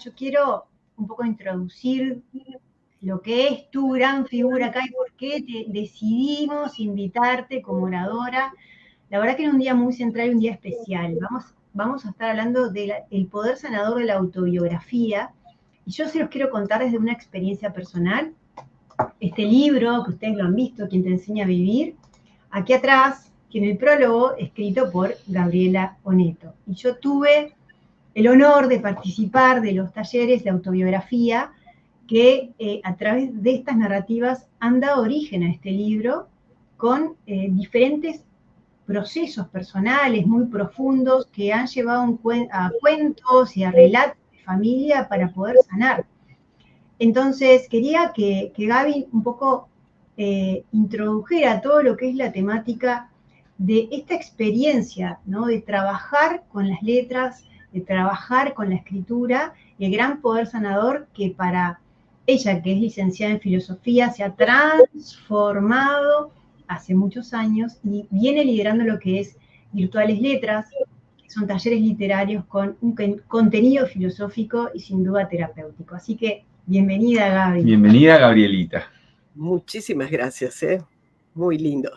Yo quiero un poco introducir lo que es tu gran figura acá y por qué decidimos invitarte como oradora. La verdad que era un día muy central y un día especial. Vamos a estar hablando del poder sanador de la autobiografía. Y yo se los quiero contar desde una experiencia personal. Este libro, que ustedes lo han visto, Quien te enseña a vivir, aquí atrás, que en el prólogo, escrito por Gabriela Oneto. Y yo tuve el honor de participar de los talleres de autobiografía que a través de estas narrativas han dado origen a este libro con diferentes procesos personales muy profundos que han llevado a cuentos y a relatos de familia para poder sanar. Entonces quería que Gaby un poco introdujera todo lo que es la temática de esta experiencia, ¿no? De trabajar con las letras, de trabajar con la escritura, y el gran poder sanador que para ella, que es licenciada en filosofía, se ha transformado hace muchos años y viene liderando lo que es Virtuales Letras, que son talleres literarios con un contenido filosófico y sin duda terapéutico. Así que bienvenida, Gaby. Bienvenida, Gabrielita. Muchísimas gracias, muy lindo.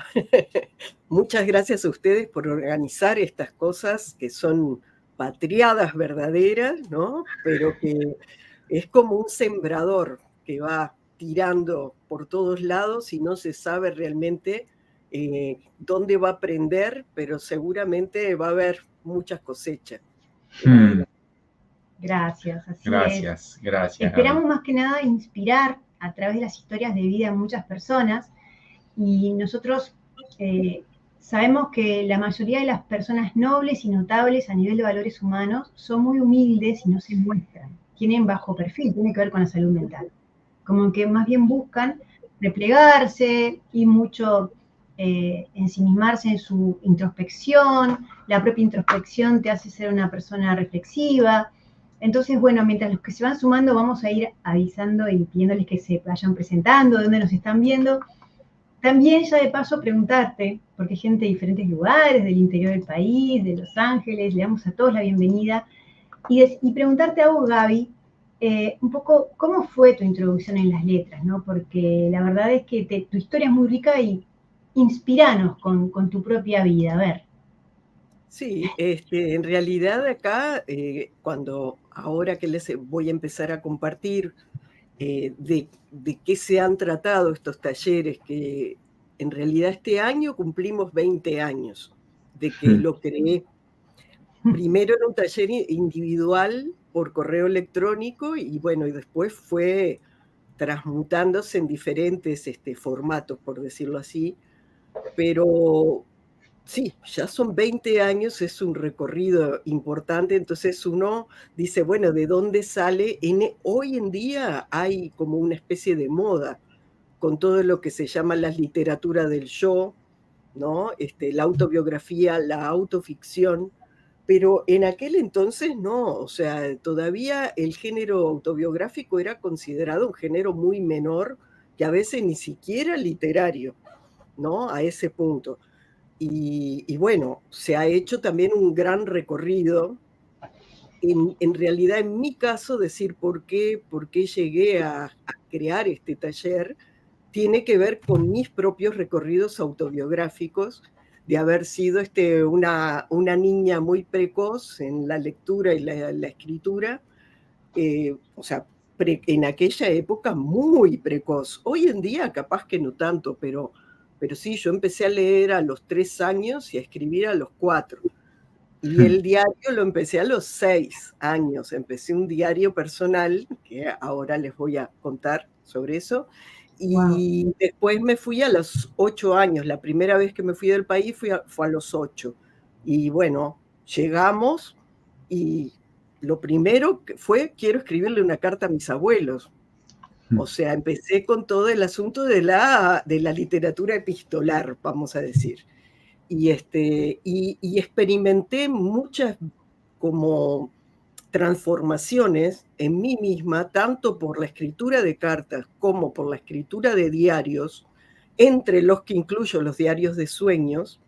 Muchas gracias a ustedes por organizar estas cosas que son patriadas verdaderas, ¿no? Pero que es como un sembrador que va tirando por todos lados y no se sabe realmente dónde va a prender, pero seguramente va a haber muchas cosechas. Gracias, así Gracias. Esperamos más que nada inspirar a través de las historias de vida de muchas personas, y nosotros sabemos que la mayoría de las personas nobles y notables a nivel de valores humanos son muy humildes y no se muestran, tienen bajo perfil, tiene que ver con la salud mental, como que más bien buscan replegarse y mucho ensimismarse en su introspección. La propia introspección te hace ser una persona reflexiva. Entonces, bueno, mientras los que se van sumando vamos a ir avisando y pidiéndoles que se vayan presentando, de dónde nos están viendo. También ya de paso preguntarte, porque hay gente de diferentes lugares, del interior del país, de Los Ángeles, le damos a todos la bienvenida, y preguntarte a vos, Gaby, un poco cómo fue tu introducción en las letras, ¿no? Porque la verdad es que tu historia es muy rica y inspiranos con tu propia vida, a ver. Sí, en realidad acá, ahora que les voy a empezar a compartir de qué se han tratado estos talleres, que en realidad este año cumplimos 20 años de que lo creé. Primero en un taller individual por correo electrónico y bueno, y después fue transmutándose en diferentes formatos, por decirlo así, pero sí, ya son 20 años, es un recorrido importante, entonces uno dice, bueno, ¿de dónde sale? Hoy en día hay como una especie de moda con todo lo que se llama la literatura del yo, ¿no? La autobiografía, la autoficción, pero en aquel entonces no, o sea, todavía el género autobiográfico era considerado un género muy menor, que a veces ni siquiera literario, ¿no? A ese punto. Y bueno, se ha hecho también un gran recorrido. En realidad, en mi caso, decir por qué llegué a crear este taller tiene que ver con mis propios recorridos autobiográficos, de haber sido una niña muy precoz en la lectura y la escritura, o sea, en aquella época muy precoz. Hoy en día capaz que no tanto, pero sí, yo empecé a leer a los 3 años y a escribir a los 4. Y el diario lo empecé a los 6 años. Empecé un diario personal, que ahora les voy a contar sobre eso. Y wow. Después me fui a los 8 años. La primera vez que me fui del país fue a los 8. Y bueno, llegamos y lo primero que fue, quiero escribirle una carta a mis abuelos. O sea, empecé con todo el asunto de la literatura epistolar, vamos a decir. Y experimenté muchas como transformaciones en mí misma, tanto por la escritura de cartas como por la escritura de diarios, entre los que incluyo los diarios de sueños,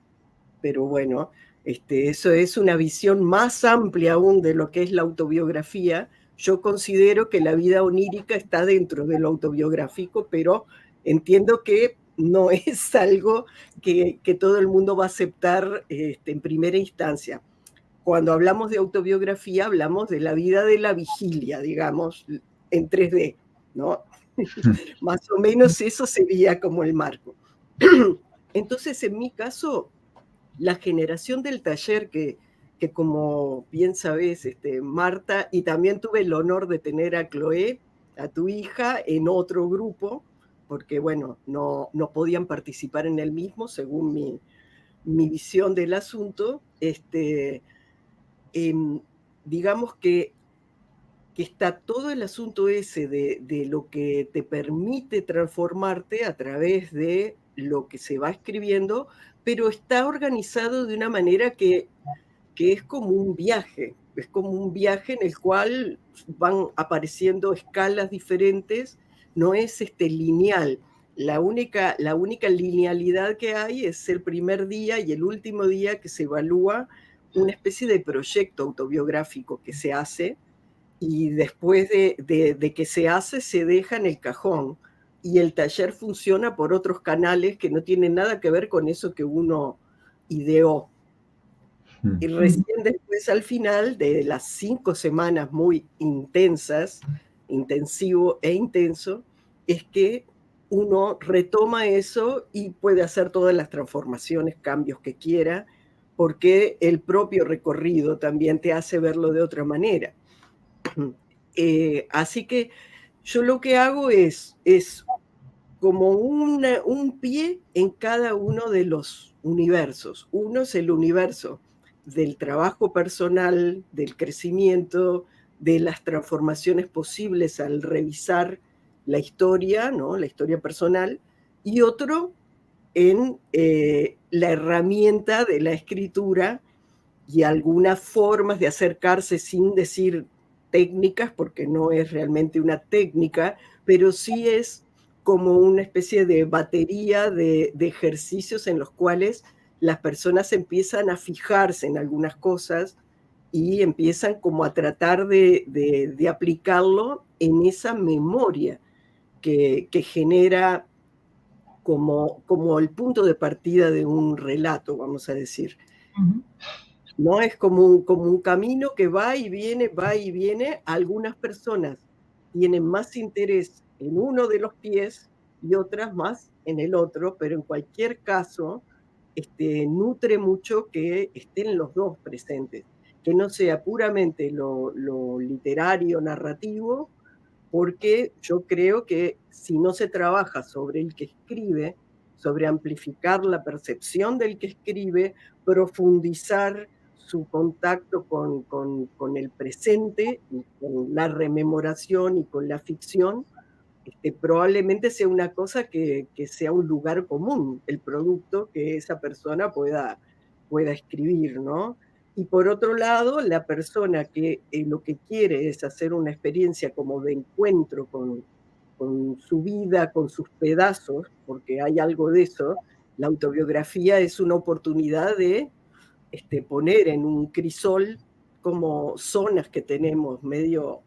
pero bueno, eso es una visión más amplia aún de lo que es la autobiografía, yo considero que la vida onírica está dentro de lo autobiográfico, pero entiendo que no es algo que todo el mundo va a aceptar en primera instancia. Cuando hablamos de autobiografía, hablamos de la vida de la vigilia, digamos, en 3D, ¿no? Más o menos eso sería como el marco. Entonces, en mi caso, la generación del taller que como bien sabes, Marta, y también tuve el honor de tener a Chloé, a tu hija, en otro grupo, porque bueno, no podían participar en el mismo, según mi visión del asunto, digamos que está todo el asunto ese de lo que te permite transformarte a través de lo que se va escribiendo, pero está organizado de una manera que es como un viaje, en el cual van apareciendo escalas diferentes, no es lineal. La única linealidad que hay es el primer día y el último día, que se evalúa una especie de proyecto autobiográfico que se hace, y después de que se hace, se deja en el cajón, y el taller funciona por otros canales que no tienen nada que ver con eso que uno ideó. Y recién después, al final de las 5 semanas muy intensas, intensivo e intenso, es que uno retoma eso y puede hacer todas las transformaciones, cambios que quiera, porque el propio recorrido también te hace verlo de otra manera. Así que yo lo que hago es como un pie en cada uno de los universos. Uno es el universo del trabajo personal, del crecimiento, de las transformaciones posibles al revisar la historia, ¿no? La historia personal, y otro en la herramienta de la escritura y algunas formas de acercarse, sin decir técnicas, porque no es realmente una técnica, pero sí es como una especie de batería de ejercicios en los cuales las personas empiezan a fijarse en algunas cosas y empiezan como a tratar de aplicarlo en esa memoria que genera como el punto de partida de un relato, vamos a decir. ¿No? Es como un camino que va y viene, va y viene. Algunas personas tienen más interés en uno de los pies y otras más en el otro, pero en cualquier caso nutre mucho que estén los dos presentes, que no sea puramente lo literario, narrativo, porque yo creo que si no se trabaja sobre el que escribe, sobre amplificar la percepción del que escribe, profundizar su contacto con el presente, y con la rememoración y con la ficción, probablemente sea una cosa que sea un lugar común, el producto que esa persona pueda escribir, ¿no? Y por otro lado, la persona que lo que quiere es hacer una experiencia como de encuentro con su vida, con sus pedazos, porque hay algo de eso. La autobiografía es una oportunidad de poner en un crisol como zonas que tenemos medio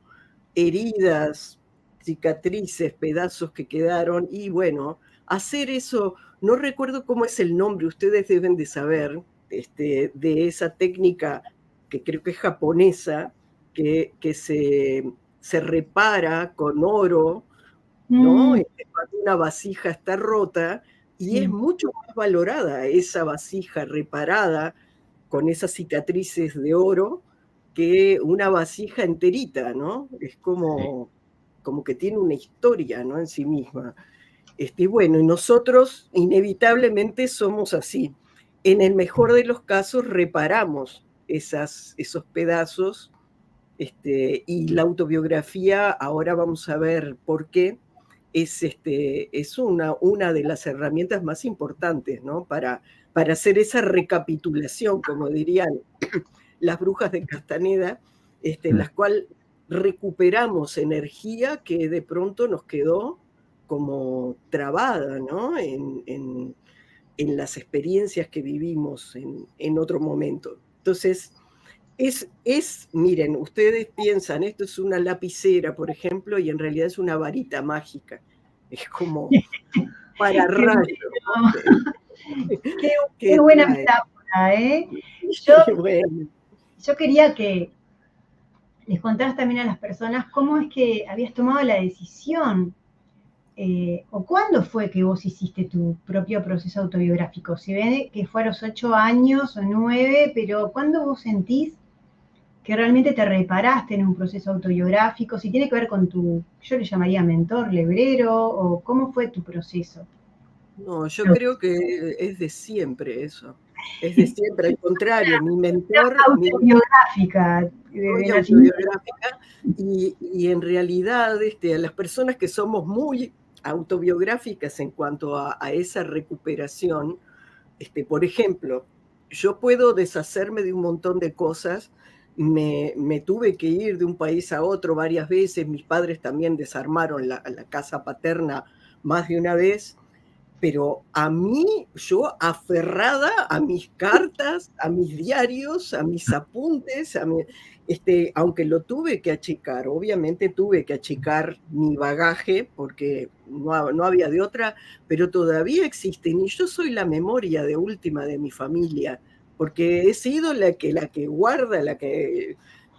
heridas, cicatrices, pedazos que quedaron, y bueno, hacer eso. No recuerdo cómo es el nombre, ustedes deben de saber, de esa técnica que creo que es japonesa, que se repara con oro, ¿no? Cuando una vasija está rota, y es mucho más valorada esa vasija reparada con esas cicatrices de oro que una vasija enterita, ¿no? Es como que tiene una historia, ¿no? En sí misma. Bueno, y nosotros inevitablemente somos así. En el mejor de los casos reparamos esos pedazos, y la autobiografía, ahora vamos a ver por qué, es una de las herramientas más importantes, ¿no? Para hacer esa recapitulación, como dirían las brujas de Castaneda, en las cuales recuperamos energía que de pronto nos quedó como trabada, ¿no? En las experiencias que vivimos en otro momento. Entonces, Miren, ustedes piensan, esto es una lapicera, por ejemplo, y en realidad es una varita mágica. Es como para Qué rayos, ¿no? bueno, qué ¿Qué buena trae? metáfora, ¿eh? Yo, Bueno, yo quería que les contaras también a las personas cómo es que habías tomado la decisión, o cuándo fue que vos hiciste tu propio proceso autobiográfico. Si ven que fue a los 8 años o 9, pero ¿cuándo vos sentís que realmente te reparaste en un proceso autobiográfico? Si tiene que ver con tu, yo le llamaría mentor, librero, o cómo fue tu proceso. no, yo creo que es de siempre eso. Es de siempre, al contrario, mi mentor, Autobiográfica, de soy nacimiento. autobiográfica y en realidad a las personas que somos muy autobiográficas en cuanto a esa recuperación, por ejemplo, yo puedo deshacerme de un montón de cosas, me tuve que ir de un país a otro varias veces, mis padres también desarmaron la casa paterna más de una vez, pero a mí, yo aferrada a mis cartas, a mis diarios, a mis apuntes, aunque lo tuve que achicar, obviamente tuve que achicar mi bagaje porque no había de otra, pero todavía existen y yo soy la memoria de última de mi familia, porque he sido la que guarda,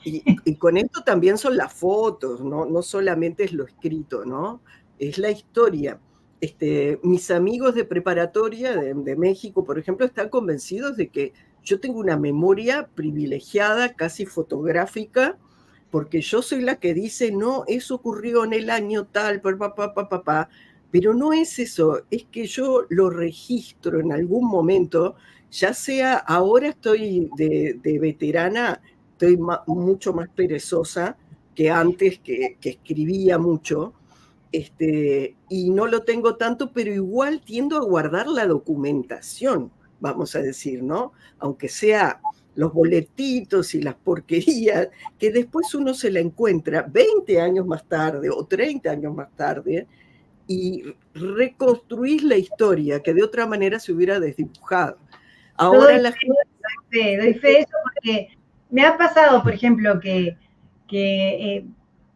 y con esto también son las fotos, no solamente es lo escrito, ¿no? Es la historia. Mis amigos de preparatoria de México, por ejemplo, están convencidos de que yo tengo una memoria privilegiada, casi fotográfica, porque yo soy la que dice, no, eso ocurrió en el año tal, pero no es eso, es que yo lo registro en algún momento, ya sea, ahora estoy de veterana, estoy mucho más perezosa que antes, que escribía mucho, y no lo tengo tanto, pero igual tiendo a guardar la documentación, vamos a decir, ¿no? Aunque sea los boletitos y las porquerías, que después uno se la encuentra 20 años más tarde o 30 años más tarde y reconstruís la historia que de otra manera se hubiera desdibujado. Yo Ahora la gente doy fe de eso porque me ha pasado, por ejemplo,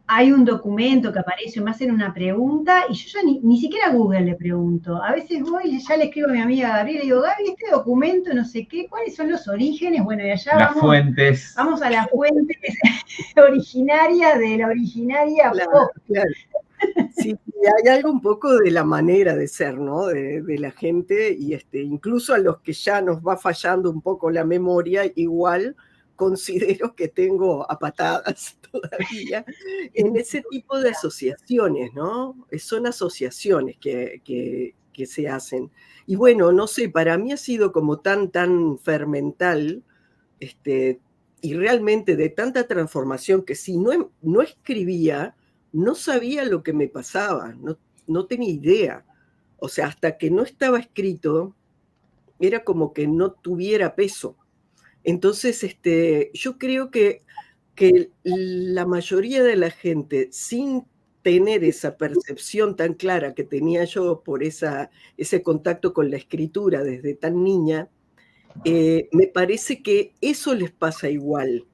hay un documento que aparece o me hacen una pregunta y yo ya ni siquiera a Google le pregunto. A veces voy y ya le escribo a mi amiga Gabriela y digo, Gaby, este documento, no sé qué, ¿cuáles son los orígenes? Bueno, y allá Las fuentes. vamos a la fuente originaria de la originaria claro, pop. claro. Sí, hay algo un poco de la manera de ser, ¿no? De la gente, y incluso a los que ya nos va fallando un poco la memoria, igual considero que tengo a patadas todavía en ese tipo de asociaciones, ¿no? Son asociaciones que se hacen. Y bueno, no sé, para mí ha sido como tan fermental, y realmente de tanta transformación que si no escribía, no sabía lo que me pasaba, no tenía idea. O sea, hasta que no estaba escrito, era como que no tuviera peso. Entonces, yo creo que la mayoría de la gente, sin tener esa percepción tan clara que tenía yo por ese contacto con la escritura desde tan niña, me parece que eso les pasa igual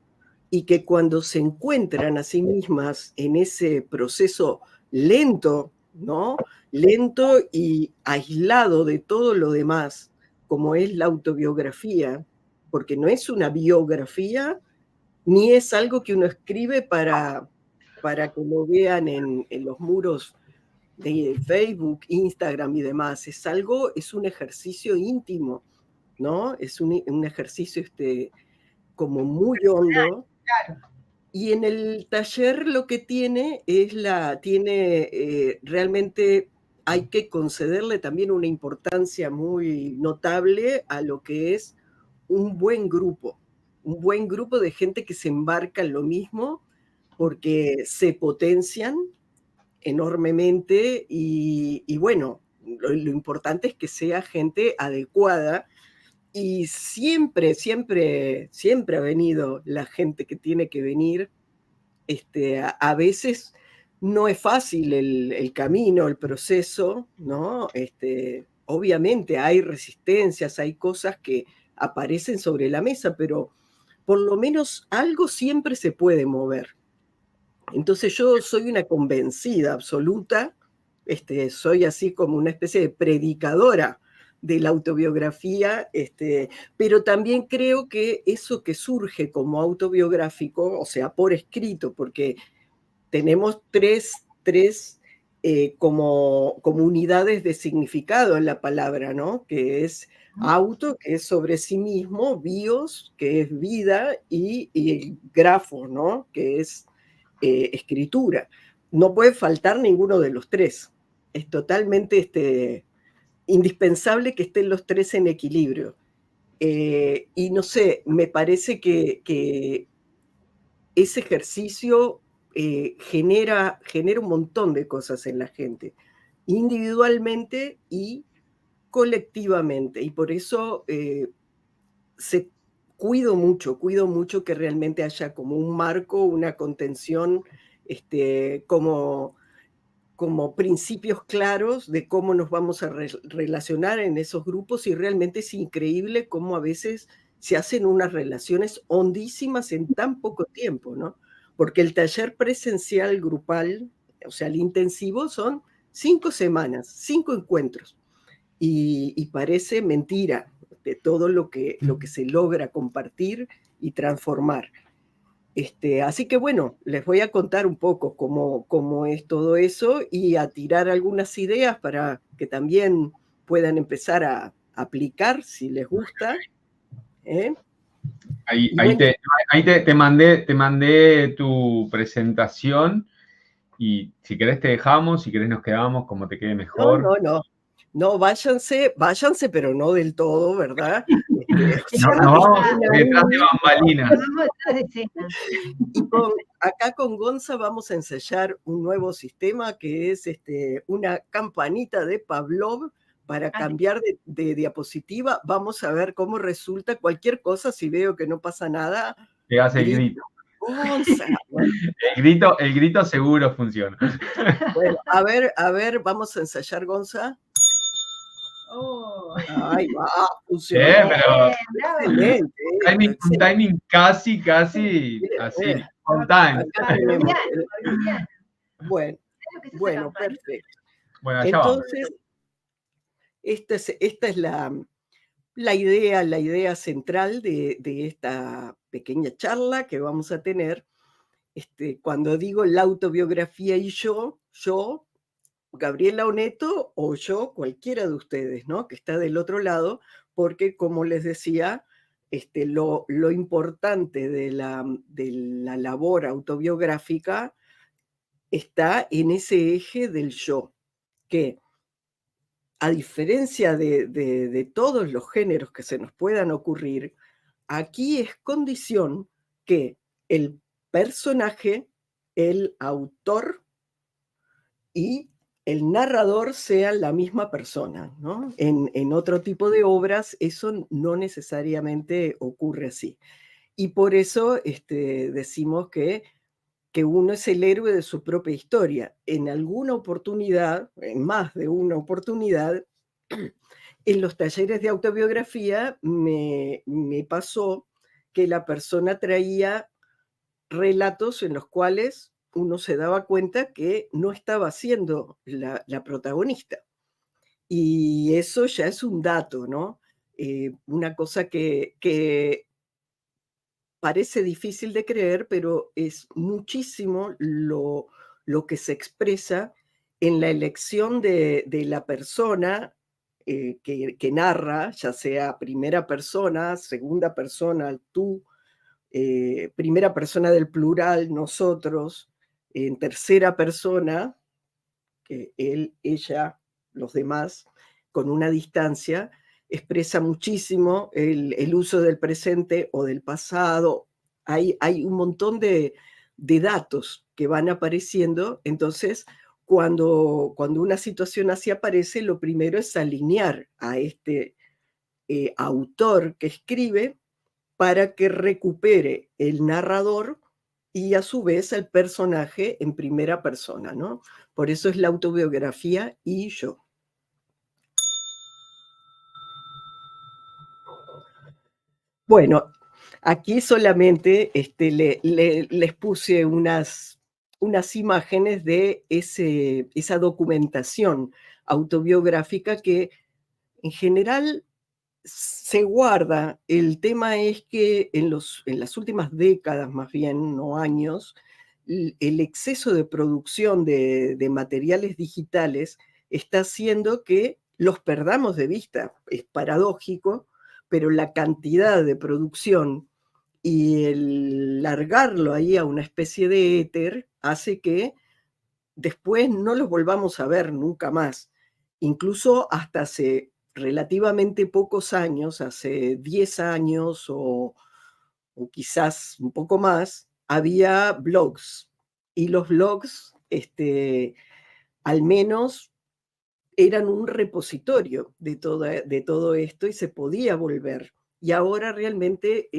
y que cuando se encuentran a sí mismas en ese proceso lento, ¿no? Lento y aislado de todo lo demás, como es la autobiografía, porque no es una biografía, ni es algo que uno escribe para que lo vean en los muros de Facebook, Instagram y demás. Es un ejercicio íntimo, ¿no? Es un ejercicio como muy hondo, Claro. y en el taller lo que realmente hay que concederle también una importancia muy notable a lo que es un buen grupo de gente que se embarca en lo mismo, porque se potencian enormemente y bueno, lo importante es que sea gente adecuada, y siempre ha venido la gente que tiene que venir. A veces no es fácil el camino, el proceso, ¿no? Obviamente hay resistencias, hay cosas que aparecen sobre la mesa, pero por lo menos algo siempre se puede mover. Entonces yo soy una convencida absoluta, soy así como una especie de predicadora de la autobiografía, pero también creo que eso que surge como autobiográfico, o sea, por escrito, porque tenemos tres como unidades de significado en la palabra, ¿no? Que es auto, que es sobre sí mismo, bios, que es vida, y el grafo, ¿no? Que es escritura. No puede faltar ninguno de los tres. Es totalmente indispensable que estén los tres en equilibrio. Y no sé, me parece que ese ejercicio genera un montón de cosas en la gente, individualmente y colectivamente. Y por eso cuido mucho que realmente haya como un marco, una contención, como principios claros de cómo nos vamos a relacionar en esos grupos, y realmente es increíble cómo a veces se hacen unas relaciones hondísimas en tan poco tiempo, ¿no? Porque el taller presencial grupal, o sea, el intensivo, son 5 semanas, 5 encuentros, y parece mentira de todo lo que se logra compartir y transformar. Así que bueno, les voy a contar un poco cómo es todo eso y a tirar algunas ideas para que también puedan empezar a aplicar si les gusta. Ahí bueno, te mandé tu presentación, y si querés te dejamos, si querés nos quedamos, como te quede mejor. No, váyanse, pero no del todo, ¿verdad? Nos vamos detrás de bambalinas. Y acá con Gonza vamos a ensayar un nuevo sistema que es una campanita de Pavlov para cambiar de diapositiva. Vamos a ver cómo resulta. Cualquier cosa, si veo que no pasa nada, te hace el grito. Gonza. Bueno. El grito seguro funciona. Bueno, a ver, vamos a ensayar, Gonza. Ahí va, funcionó. Pero excelente. Un timing casi así, espontáneo. Bueno, perfecto. Bueno, entonces, esta es la idea central de esta pequeña charla que vamos a tener. Cuando digo la autobiografía y yo, Gabriela Oneto, o yo, cualquiera de ustedes, ¿no? Que está del otro lado, porque como les decía, lo importante de la labor autobiográfica está en ese eje del yo, que a diferencia de todos los géneros que se nos puedan ocurrir, aquí es condición que el personaje, el autor y el narrador sean la misma persona, ¿no? En otro tipo de obras eso no necesariamente ocurre así. Y por eso decimos que uno es el héroe de su propia historia. En alguna oportunidad, en más de una oportunidad, en los talleres de autobiografía me pasó que la persona traía relatos en los cuales uno se daba cuenta que no estaba siendo la protagonista. Y eso ya es un dato, ¿no? Una cosa que parece difícil de creer, pero es muchísimo lo que se expresa en la elección de la persona que narra, ya sea primera persona, segunda persona, tú, primera persona del plural, nosotros, en tercera persona, que él, ella, los demás, con una distancia, expresa muchísimo el uso del presente o del pasado. Hay un montón de datos que van apareciendo. Entonces, cuando una situación así aparece, lo primero es alinear a este autor que escribe para que recupere el narrador y a su vez el personaje en primera persona, ¿no? Por eso es la autobiografía y yo. Bueno, Aquí solamente les puse unas imágenes de esa documentación autobiográfica que en general se guarda. El tema es que en las últimas décadas, más bien, no años, el exceso de producción de materiales digitales está haciendo que los perdamos de vista. Es paradójico, pero la cantidad de producción y el largarlo ahí a una especie de éter hace que después no los volvamos a ver nunca más. Incluso hasta hace relativamente pocos años, hace 10 años o quizás un poco más, había blogs. Y los blogs, al menos, eran un repositorio de todo esto y se podía volver. Y ahora realmente,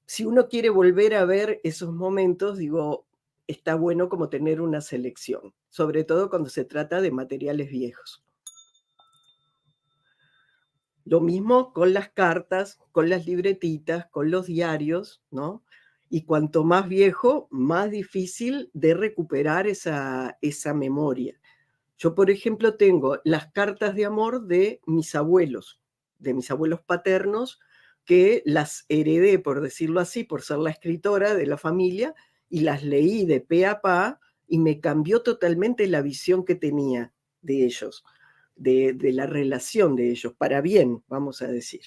si uno quiere volver a ver esos momentos, digo, está bueno como tener una selección, sobre todo cuando se trata de materiales viejos. Lo mismo con las cartas, con las libretitas, con los diarios, ¿no? Y cuanto más viejo, más difícil de recuperar esa memoria. Yo, por ejemplo, tengo las cartas de amor de mis abuelos paternos, que las heredé, por decirlo así, por ser la escritora de la familia, y las leí de pe a pa, y me cambió totalmente la visión que tenía de ellos, de la relación de ellos, para bien, vamos a decir.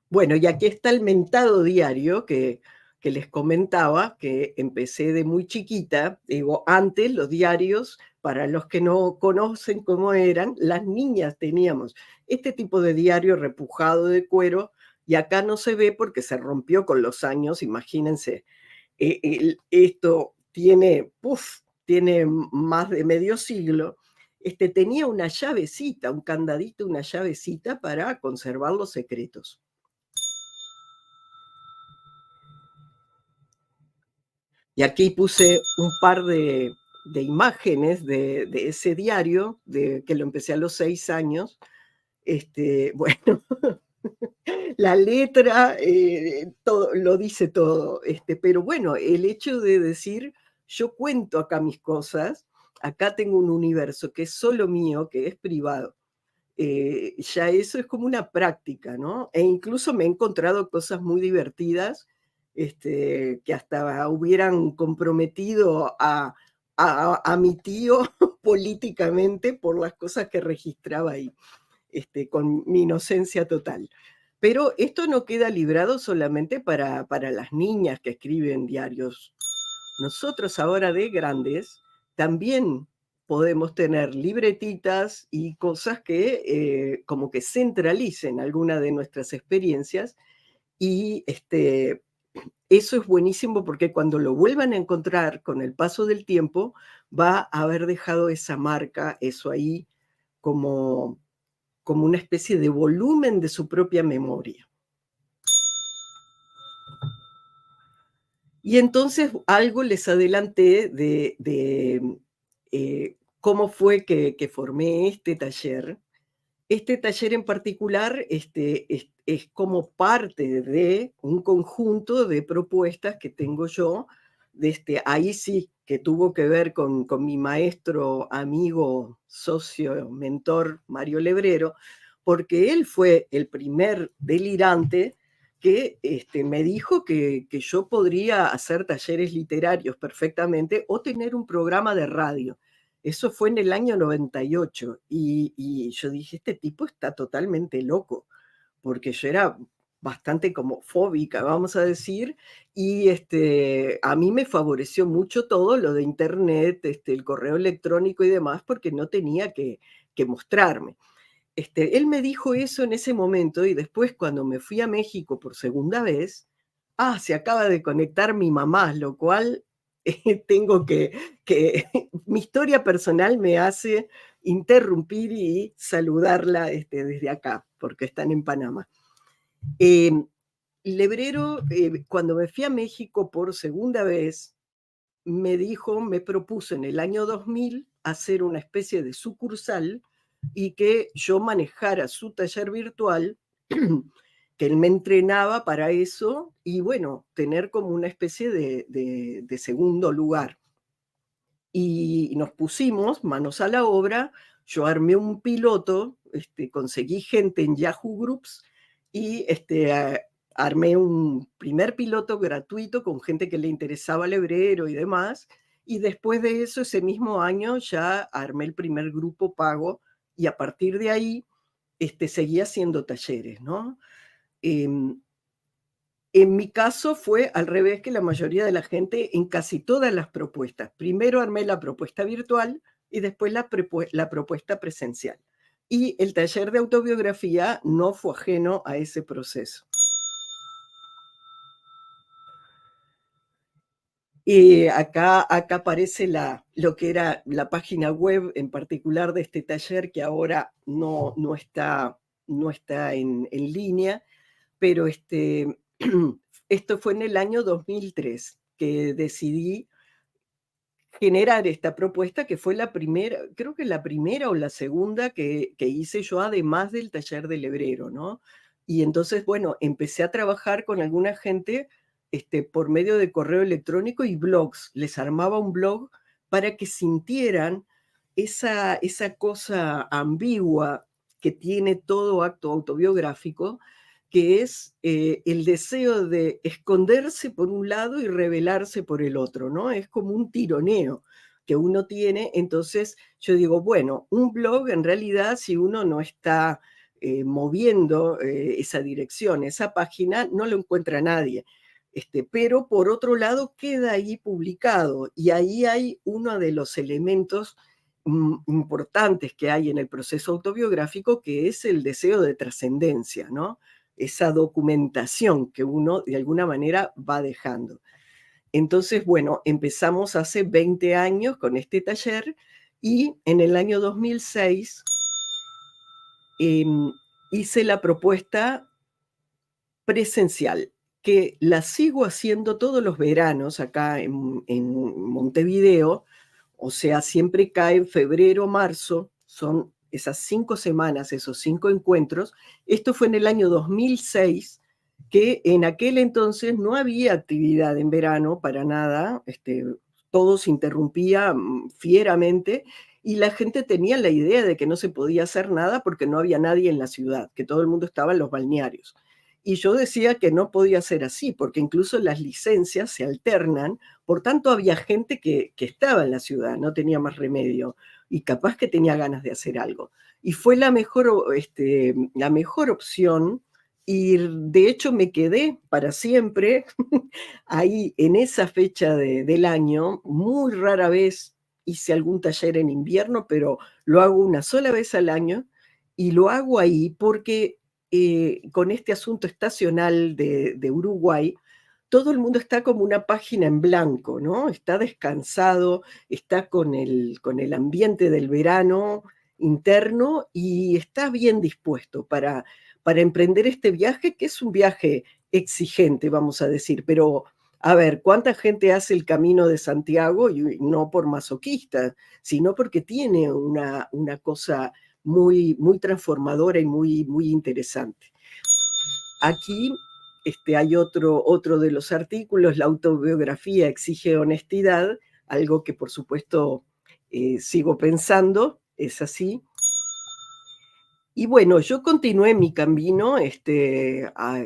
Bueno, y aquí está el mentado diario que les comentaba, que empecé de muy chiquita. Digo, antes los diarios, para los que no conocen cómo eran, las niñas teníamos este tipo de diario repujado de cuero, y acá no se ve porque se rompió con los años, imagínense. Esto tiene más de medio siglo. Tenía una llavecita, un candadito, una llavecita para conservar los secretos. Y aquí puse un par de imágenes de ese diario, que lo empecé a los 6 años. Bueno, la letra todo, lo dice todo, pero bueno, el hecho de decir, yo cuento acá mis cosas, acá tengo un universo que es solo mío, que es privado. Ya eso es como una práctica, ¿no? E incluso me he encontrado cosas muy divertidas, que hasta hubieran comprometido a mi tío políticamente por las cosas que registraba ahí, con mi inocencia total. Pero esto no queda librado solamente para las niñas que escriben diarios. Nosotros ahora de grandes también podemos tener libretitas y cosas que como que centralicen alguna de nuestras experiencias, y eso es buenísimo porque cuando lo vuelvan a encontrar con el paso del tiempo va a haber dejado esa marca, eso ahí, como una especie de volumen de su propia memoria. Y entonces algo les adelanté de cómo fue que formé este taller. Este taller en particular es como parte de un conjunto de propuestas que tengo yo, ahí sí que tuvo que ver con mi maestro, amigo, socio, mentor, Mario Lebrero, porque él fue el primer delirante que me dijo que yo podría hacer talleres literarios perfectamente o tener un programa de radio. Eso fue en el año 98 y yo dije, este tipo está totalmente loco, porque yo era bastante como fóbica, vamos a decir, y a mí me favoreció mucho todo lo de internet, el correo electrónico y demás, porque no tenía que mostrarme. Él me dijo eso en ese momento, y después cuando me fui a México por segunda vez, se acaba de conectar mi mamá, lo cual tengo que mi historia personal me hace interrumpir y saludarla desde acá, porque están en Panamá. Lebrero, cuando me fui a México por segunda vez, me propuso en el año 2000 hacer una especie de sucursal y que yo manejara su taller virtual que él me entrenaba para eso y bueno, tener como una especie de segundo lugar. Y nos pusimos manos a la obra, yo armé un piloto, conseguí gente en Yahoo Groups y armé un primer piloto gratuito con gente que le interesaba el hebrero y demás, y después de eso, ese mismo año, ya armé el primer grupo pago y a partir de ahí seguí haciendo talleres, ¿no? En mi caso fue al revés que la mayoría de la gente en casi todas las propuestas. Primero armé la propuesta virtual y después la propuesta presencial. Y el taller de autobiografía no fue ajeno a ese proceso. Y acá aparece lo que era la página web en particular de este taller, que ahora no está en línea, pero esto fue en el año 2003 que decidí generar esta propuesta, que fue la primera, creo que la primera o la segunda que hice yo, además del taller del hebrero, ¿no? Y entonces, bueno, empecé a trabajar con alguna gente por medio de correo electrónico y blogs. Les armaba un blog para que sintieran esa cosa ambigua que tiene todo acto autobiográfico, que es el deseo de esconderse por un lado y revelarse por el otro, ¿no? Es como un tironeo que uno tiene. Entonces yo digo, bueno, un blog en realidad, si uno no está moviendo esa dirección, esa página, no lo encuentra nadie. Pero por otro lado queda ahí publicado y ahí hay uno de los elementos importantes que hay en el proceso autobiográfico, que es el deseo de trascendencia, ¿no? Esa documentación que uno de alguna manera va dejando. Entonces, bueno, empezamos hace 20 años con este taller y en el año 2006 hice la propuesta presencial, que la sigo haciendo todos los veranos acá en Montevideo, o sea, siempre cae en febrero, marzo, son esas 5 semanas, esos 5 encuentros. Esto fue en el año 2006, que en aquel entonces no había actividad en verano para nada, todo se interrumpía fieramente y la gente tenía la idea de que no se podía hacer nada porque no había nadie en la ciudad, que todo el mundo estaba en los balnearios. Y yo decía que no podía ser así, porque incluso las licencias se alternan, por tanto había gente que estaba en la ciudad, no tenía más remedio, y capaz que tenía ganas de hacer algo. Y fue la mejor opción, y de hecho me quedé para siempre ahí en esa fecha del año. Muy rara vez hice algún taller en invierno, pero lo hago una sola vez al año, y lo hago ahí porque con este asunto estacional de Uruguay, todo el mundo está como una página en blanco, ¿no? Está descansado, está con el ambiente del verano interno y está bien dispuesto para emprender este viaje, que es un viaje exigente, vamos a decir, pero a ver, ¿cuánta gente hace el Camino de Santiago? Y no por masoquista, sino porque tiene una cosa muy, muy transformadora y muy, muy interesante. Aquí hay otro de los artículos: la autobiografía exige honestidad, algo que por supuesto sigo pensando, es así. Y bueno, yo continué mi camino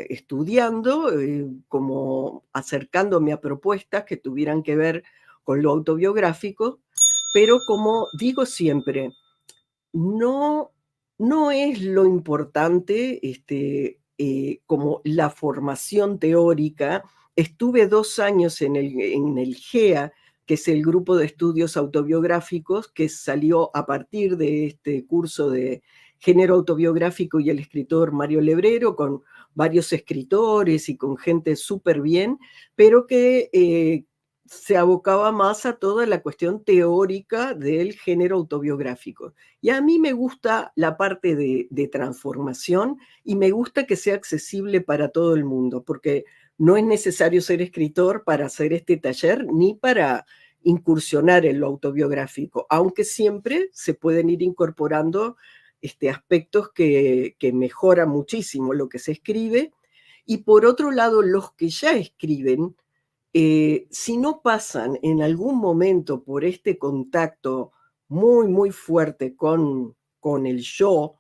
estudiando, como acercándome a propuestas que tuvieran que ver con lo autobiográfico, pero como digo siempre, no es lo importante como la formación teórica. Estuve 2 años en el GEA, que es el Grupo de Estudios Autobiográficos, que salió a partir de este curso de género autobiográfico y el escritor Mario Lebrero, con varios escritores y con gente súper bien, pero que se abocaba más a toda la cuestión teórica del género autobiográfico. Y a mí me gusta la parte de transformación y me gusta que sea accesible para todo el mundo, porque no es necesario ser escritor para hacer este taller ni para incursionar en lo autobiográfico, aunque siempre se pueden ir incorporando aspectos que mejoran muchísimo lo que se escribe Y por otro lado, los que ya escriben, si no pasan en algún momento por este contacto muy, muy fuerte con el yo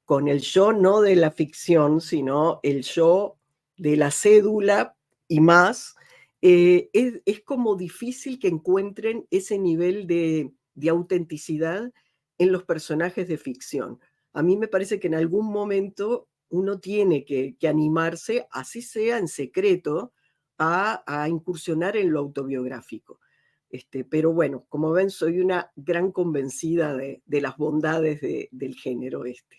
no de la ficción, sino el yo de la cédula y más, es como difícil que encuentren ese nivel de autenticidad en los personajes de ficción. A mí me parece que en algún momento uno tiene que animarse, así sea en secreto, a incursionar en lo autobiográfico. Pero bueno, como ven, soy una gran convencida de las bondades del género este.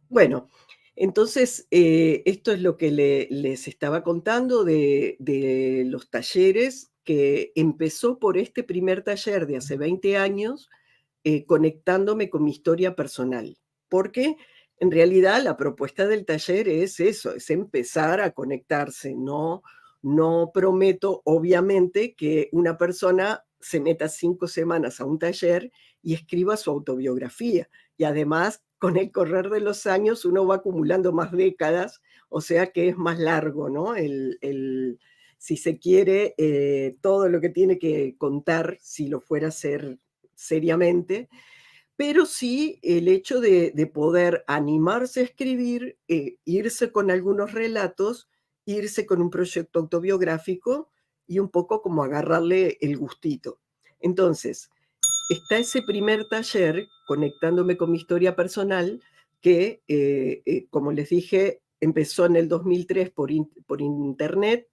Bueno, entonces esto es lo que les estaba contando de los talleres, que empezó por este primer taller de hace 20 años, conectándome con mi historia personal, porque en realidad la propuesta del taller es eso, es empezar a conectarse. No prometo, obviamente, que una persona se meta 5 semanas a un taller y escriba su autobiografía. Y además, con el correr de los años, uno va acumulando más décadas, o sea que es más largo, ¿no? Si se quiere, todo lo que tiene que contar, si lo fuera a hacer seriamente, pero sí el hecho de poder animarse a escribir, irse con algunos relatos, irse con un proyecto autobiográfico y un poco como agarrarle el gustito. Entonces, está ese primer taller, conectándome con mi historia personal, que, como les dije, empezó en el 2003 por internet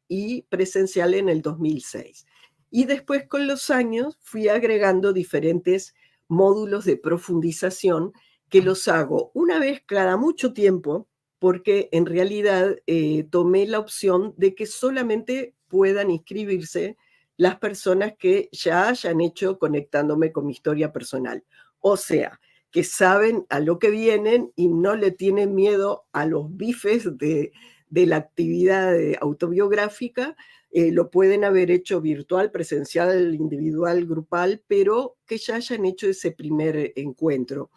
y presencial en el 2006. Y después, con los años, fui agregando diferentes módulos de profundización que los hago una vez cada mucho tiempo, porque en realidad tomé la opción de que solamente puedan inscribirse las personas que ya hayan hecho conectándome con mi historia personal. O sea, que saben a lo que vienen y no le tienen miedo a los bifes de la actividad autobiográfica. Lo pueden haber hecho virtual, presencial, individual, grupal, pero que ya hayan hecho ese primer encuentro.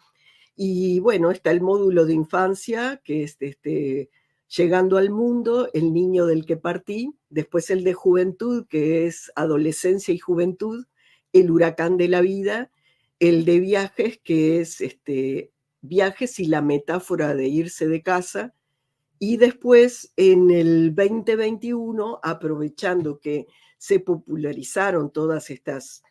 Y bueno, está el módulo de infancia, que es Llegando al mundo, el niño del que partí. Después el de juventud, que es adolescencia y juventud, el huracán de la vida. El de viajes, que es viajes y la metáfora de irse de casa. Y después, en el 2021, aprovechando que se popularizaron todas estas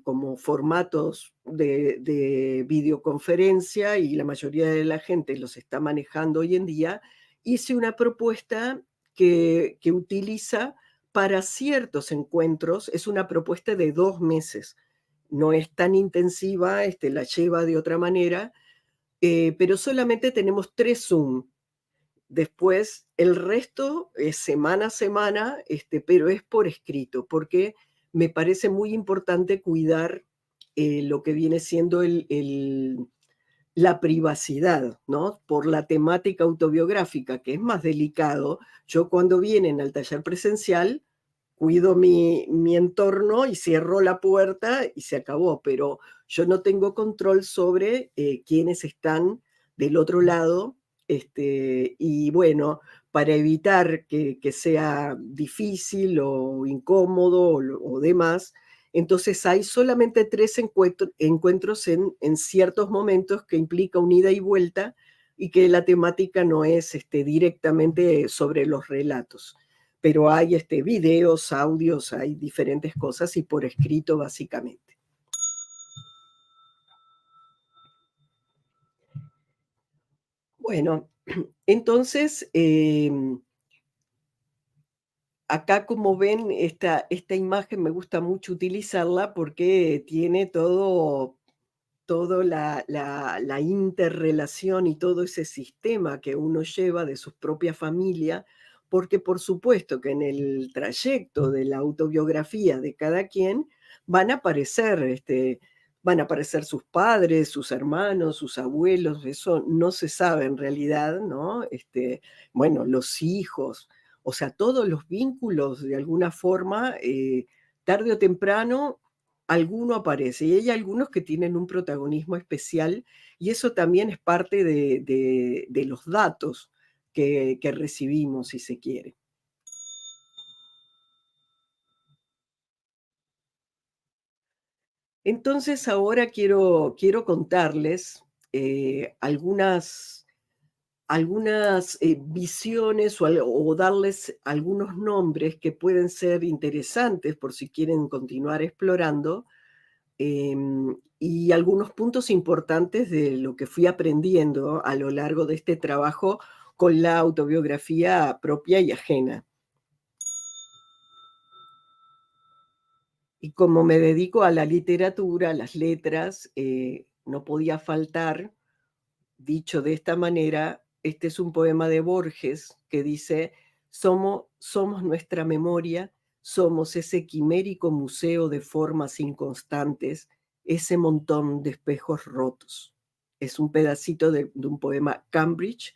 como formatos de videoconferencia y la mayoría de la gente los está manejando hoy en día, hice una propuesta que utiliza para ciertos encuentros. Es una propuesta de 2 meses. No es tan intensiva, la lleva de otra manera, pero solamente tenemos 3 Zoom. Después, el resto es semana a semana, pero es por escrito, porque me parece muy importante cuidar lo que viene siendo la privacidad, ¿no? Por la temática autobiográfica, que es más delicado. Yo, cuando vienen al taller presencial, cuido mi entorno y cierro la puerta y se acabó, pero yo no tengo control sobre quiénes están del otro lado. Y bueno, para evitar que sea difícil o incómodo o demás, entonces hay solamente 3 encuentros en ciertos momentos, que implica un ida y vuelta, y que la temática no es directamente sobre los relatos. Pero hay videos, audios, hay diferentes cosas, y por escrito básicamente. Bueno, entonces, acá, como ven, esta imagen me gusta mucho utilizarla porque tiene toda la interrelación y todo ese sistema que uno lleva de su propia familia, porque por supuesto que en el trayecto de la autobiografía de cada quien van a aparecer sus padres, sus hermanos, sus abuelos. Eso no se sabe en realidad, ¿no? Bueno, los hijos, o sea, todos los vínculos de alguna forma, tarde o temprano alguno aparece, y hay algunos que tienen un protagonismo especial, y eso también es parte de los datos que recibimos, si se quiere. Entonces ahora quiero contarles algunas visiones o darles algunos nombres que pueden ser interesantes por si quieren continuar explorando, y algunos puntos importantes de lo que fui aprendiendo a lo largo de este trabajo con la autobiografía propia y ajena. Y como me dedico a la literatura, a las letras, no podía faltar, dicho de esta manera, este es un poema de Borges que dice: somos nuestra memoria, somos ese quimérico museo de formas inconstantes, ese montón de espejos rotos. Es un pedacito de un poema Cambridge,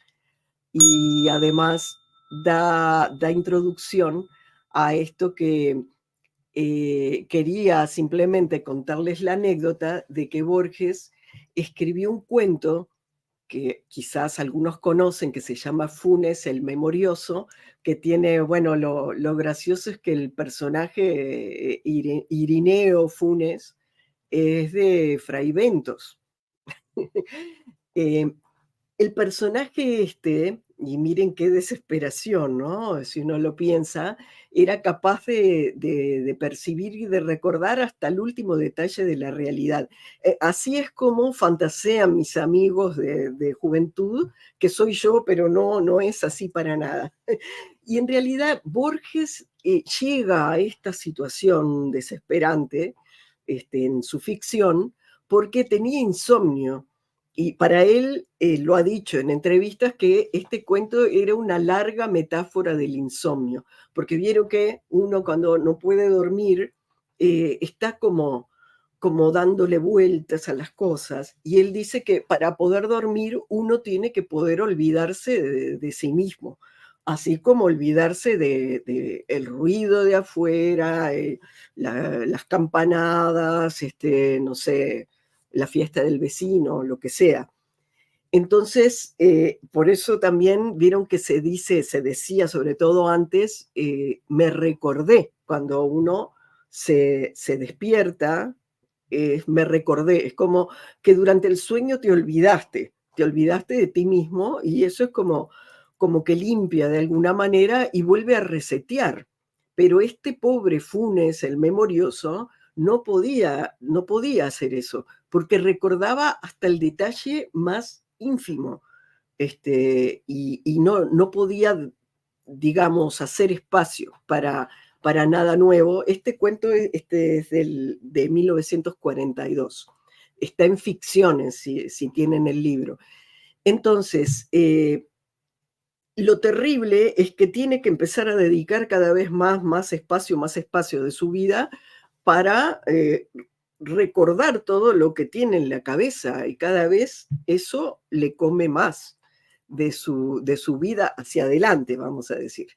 y además da introducción a esto que quería simplemente contarles la anécdota de que Borges escribió un cuento que quizás algunos conocen, que se llama Funes el Memorioso, que tiene, bueno, lo gracioso es que el personaje Irineo Funes es de Fray Ventos. Eh, el personaje este, y miren qué desesperación, ¿no? Si uno lo piensa, era capaz de percibir y de recordar hasta el último detalle de la realidad. Así es como fantasean mis amigos de juventud, que soy yo, pero no es así para nada. Y en realidad Borges llega a esta situación desesperante en su ficción porque tenía insomnio. Y para él, lo ha dicho en entrevistas, que este cuento era una larga metáfora del insomnio, porque vieron que uno cuando no puede dormir está como dándole vueltas a las cosas, y él dice que para poder dormir uno tiene que poder olvidarse de sí mismo, así como olvidarse de el ruido de afuera, las campanadas, no sé, la fiesta del vecino, lo que sea. Entonces, por eso también vieron que se decía, sobre todo antes, me recordé, cuando uno se despierta, me recordé, es como que durante el sueño te olvidaste de ti mismo, y eso es como que limpia de alguna manera y vuelve a resetear. Pero este pobre Funes, el memorioso, no podía hacer eso, porque recordaba hasta el detalle más ínfimo, y no podía, digamos, hacer espacio para nada nuevo. Este cuento es de 1942. Está en Ficciones, si tienen el libro. Entonces, lo terrible es que tiene que empezar a dedicar cada vez más espacio de su vida para recordar todo lo que tiene en la cabeza, y cada vez eso le come más de su vida hacia adelante, vamos a decir.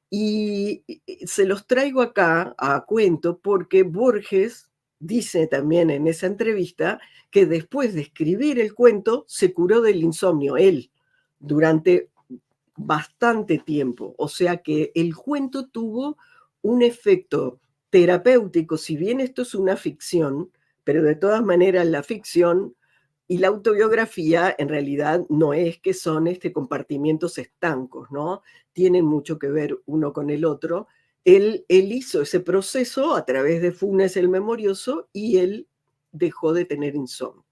Y se los traigo acá a cuento porque Borges dice también en esa entrevista que después de escribir el cuento se curó del insomnio, él, durante bastante tiempo. O sea que el cuento tuvo un efecto terapéutico, si bien esto es una ficción, pero de todas maneras la ficción y la autobiografía en realidad no es que son compartimientos estancos, ¿no? Tienen mucho que ver uno con el otro. Él hizo ese proceso a través de Funes el Memorioso, y él dejó de tener insomnio.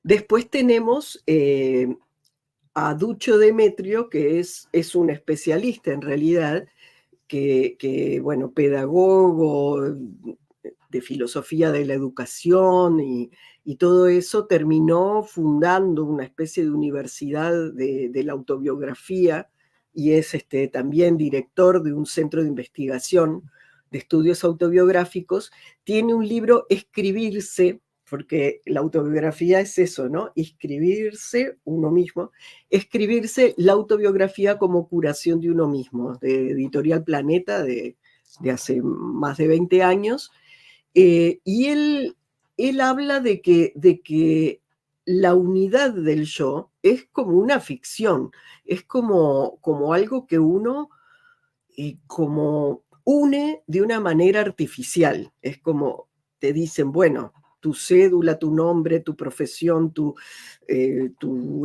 Después tenemos a Duccio Demetrio, que es un especialista en realidad, que bueno, pedagogo de filosofía de la educación y todo eso, terminó fundando una especie de universidad de la autobiografía, y es también director de un centro de investigación de estudios autobiográficos. Tiene un libro, Escribirse, porque la autobiografía es eso, ¿no? Escribirse uno mismo, escribirse la autobiografía como curación de uno mismo, de Editorial Planeta de hace más de 20 años. Y él habla de que la unidad del yo es como una ficción, es como algo que uno como une de una manera artificial. Es como te dicen, bueno, tu cédula, tu nombre, tu profesión, tu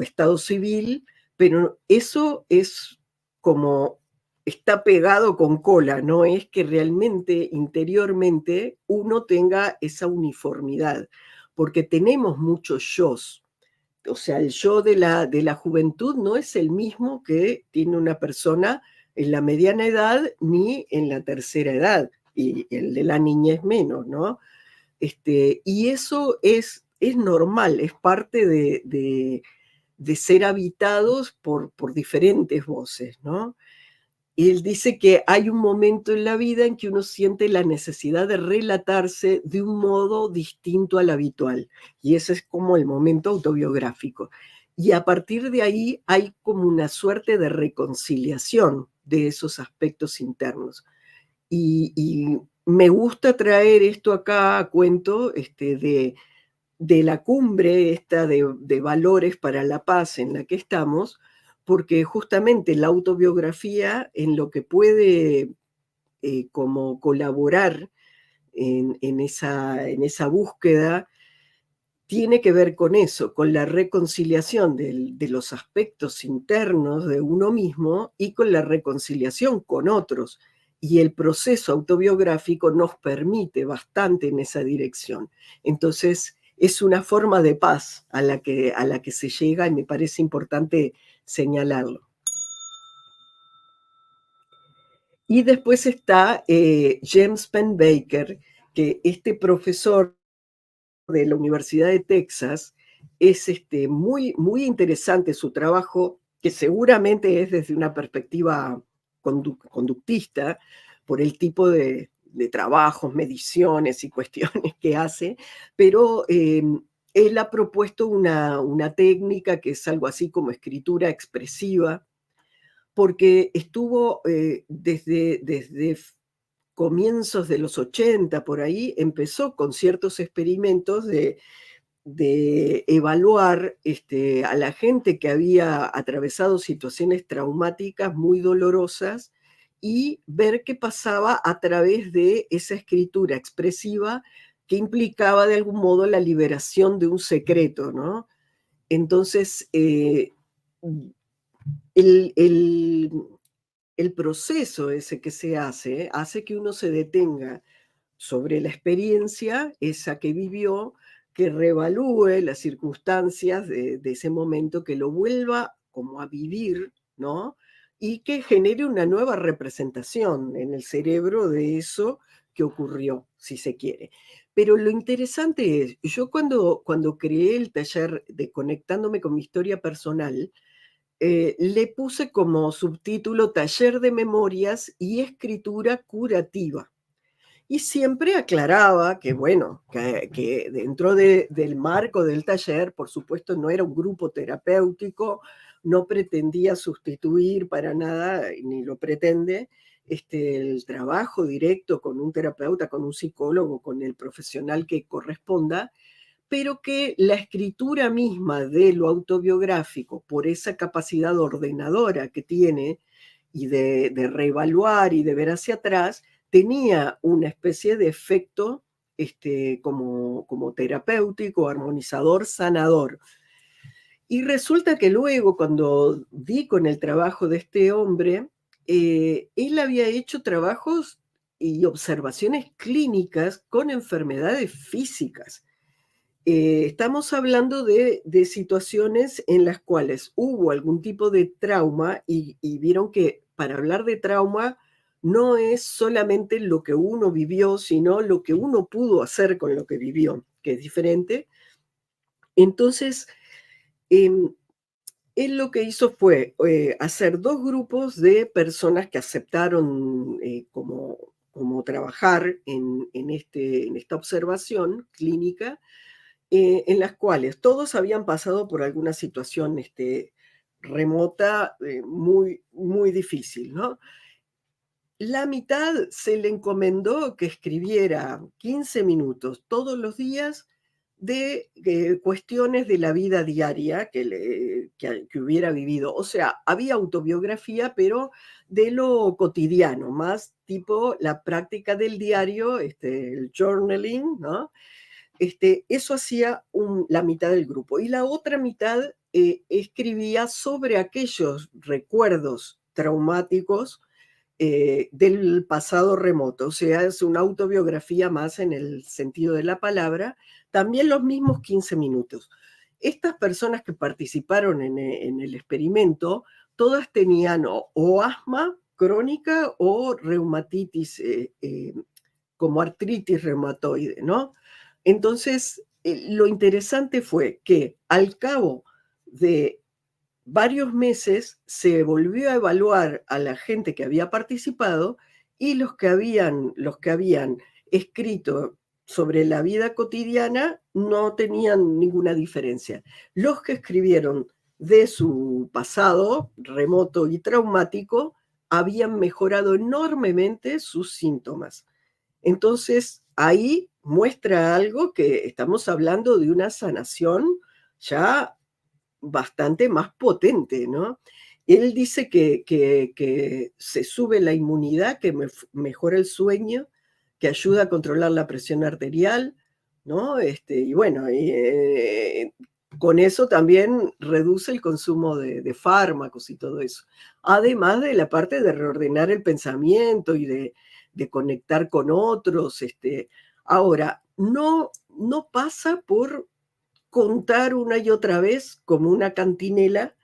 estado civil, pero eso es como está pegado con cola, no es que realmente interiormente uno tenga esa uniformidad, porque tenemos muchos yos. O sea, el yo de la juventud no es el mismo que tiene una persona en la mediana edad ni en la tercera edad, y el de la niñez menos, ¿no? Y eso es normal, es parte de ser habitados por diferentes voces, ¿no? Y él dice que hay un momento en la vida en que uno siente la necesidad de relatarse de un modo distinto al habitual, y ese es como el momento autobiográfico. Y a partir de ahí hay como una suerte de reconciliación de esos aspectos internos. Y me gusta traer esto acá a cuento de la cumbre esta de valores para la paz en la que estamos, porque justamente la autobiografía en lo que puede como colaborar en esa búsqueda tiene que ver con eso, con la reconciliación de los aspectos internos de uno mismo y con la reconciliación con otros. Y el proceso autobiográfico nos permite bastante en esa dirección. Entonces, es una forma de paz a la que se llega, y me parece importante señalarlo. Y después está James Pennebaker, que este profesor de la Universidad de Texas, es muy, muy interesante su trabajo, que seguramente es desde una perspectiva conductista, por el tipo de trabajos, mediciones y cuestiones que hace, pero él ha propuesto una técnica que es algo así como escritura expresiva, porque estuvo desde comienzos de los 80, por ahí, empezó con ciertos experimentos de evaluar a la gente que había atravesado situaciones traumáticas muy dolorosas y ver qué pasaba a través de esa escritura expresiva que implicaba de algún modo la liberación de un secreto, ¿no? Entonces, el proceso ese que se hace que uno se detenga sobre la experiencia esa que vivió, que reevalúe las circunstancias de ese momento, que lo vuelva como a vivir, ¿no? Y que genere una nueva representación en el cerebro de eso que ocurrió, si se quiere. Pero lo interesante es, yo cuando creé el taller de Conectándome con mi historia personal, le puse como subtítulo Taller de Memorias y Escritura Curativa. Y siempre aclaraba que, bueno, que dentro del marco del taller, por supuesto, no era un grupo terapéutico, no pretendía sustituir para nada, ni lo pretende, el trabajo directo con un terapeuta, con un psicólogo, con el profesional que corresponda, pero que la escritura misma de lo autobiográfico, por esa capacidad ordenadora que tiene y de reevaluar y de ver hacia atrás, tenía una especie de efecto como terapéutico, armonizador, sanador. Y resulta que luego, cuando di con el trabajo de este hombre, él había hecho trabajos y observaciones clínicas con enfermedades físicas. Estamos hablando de situaciones en las cuales hubo algún tipo de trauma y vieron que para hablar de trauma no es solamente lo que uno vivió, sino lo que uno pudo hacer con lo que vivió, que es diferente. Entonces, él lo que hizo fue hacer dos grupos de personas que aceptaron como trabajar en esta observación clínica, en las cuales todos habían pasado por alguna situación remota muy, muy difícil, ¿no? La mitad se le encomendó que escribiera 15 minutos todos los días de cuestiones de la vida diaria que hubiera vivido. O sea, había autobiografía, pero de lo cotidiano, más tipo la práctica del diario, el journaling, ¿no? Eso hacía la mitad del grupo. Y la otra mitad escribía sobre aquellos recuerdos traumáticos del pasado remoto, o sea, es una autobiografía más en el sentido de la palabra, también los mismos 15 minutos. Estas personas que participaron en el experimento, todas tenían o asma crónica o reumatitis, como artritis reumatoide, ¿no? Entonces, lo interesante fue que al cabo de varios meses se volvió a evaluar a la gente que había participado y los que habían escrito sobre la vida cotidiana no tenían ninguna diferencia. Los que escribieron de su pasado remoto y traumático habían mejorado enormemente sus síntomas. Entonces, ahí muestra algo que estamos hablando de una sanación ya bastante más potente, ¿no? Él dice que se sube la inmunidad, que mejora el sueño, que ayuda a controlar la presión arterial, ¿no? Y bueno, con eso también reduce el consumo de fármacos y todo eso. Además de la parte de reordenar el pensamiento y de conectar con otros. Ahora, no pasa por contar una y otra vez como una cantinela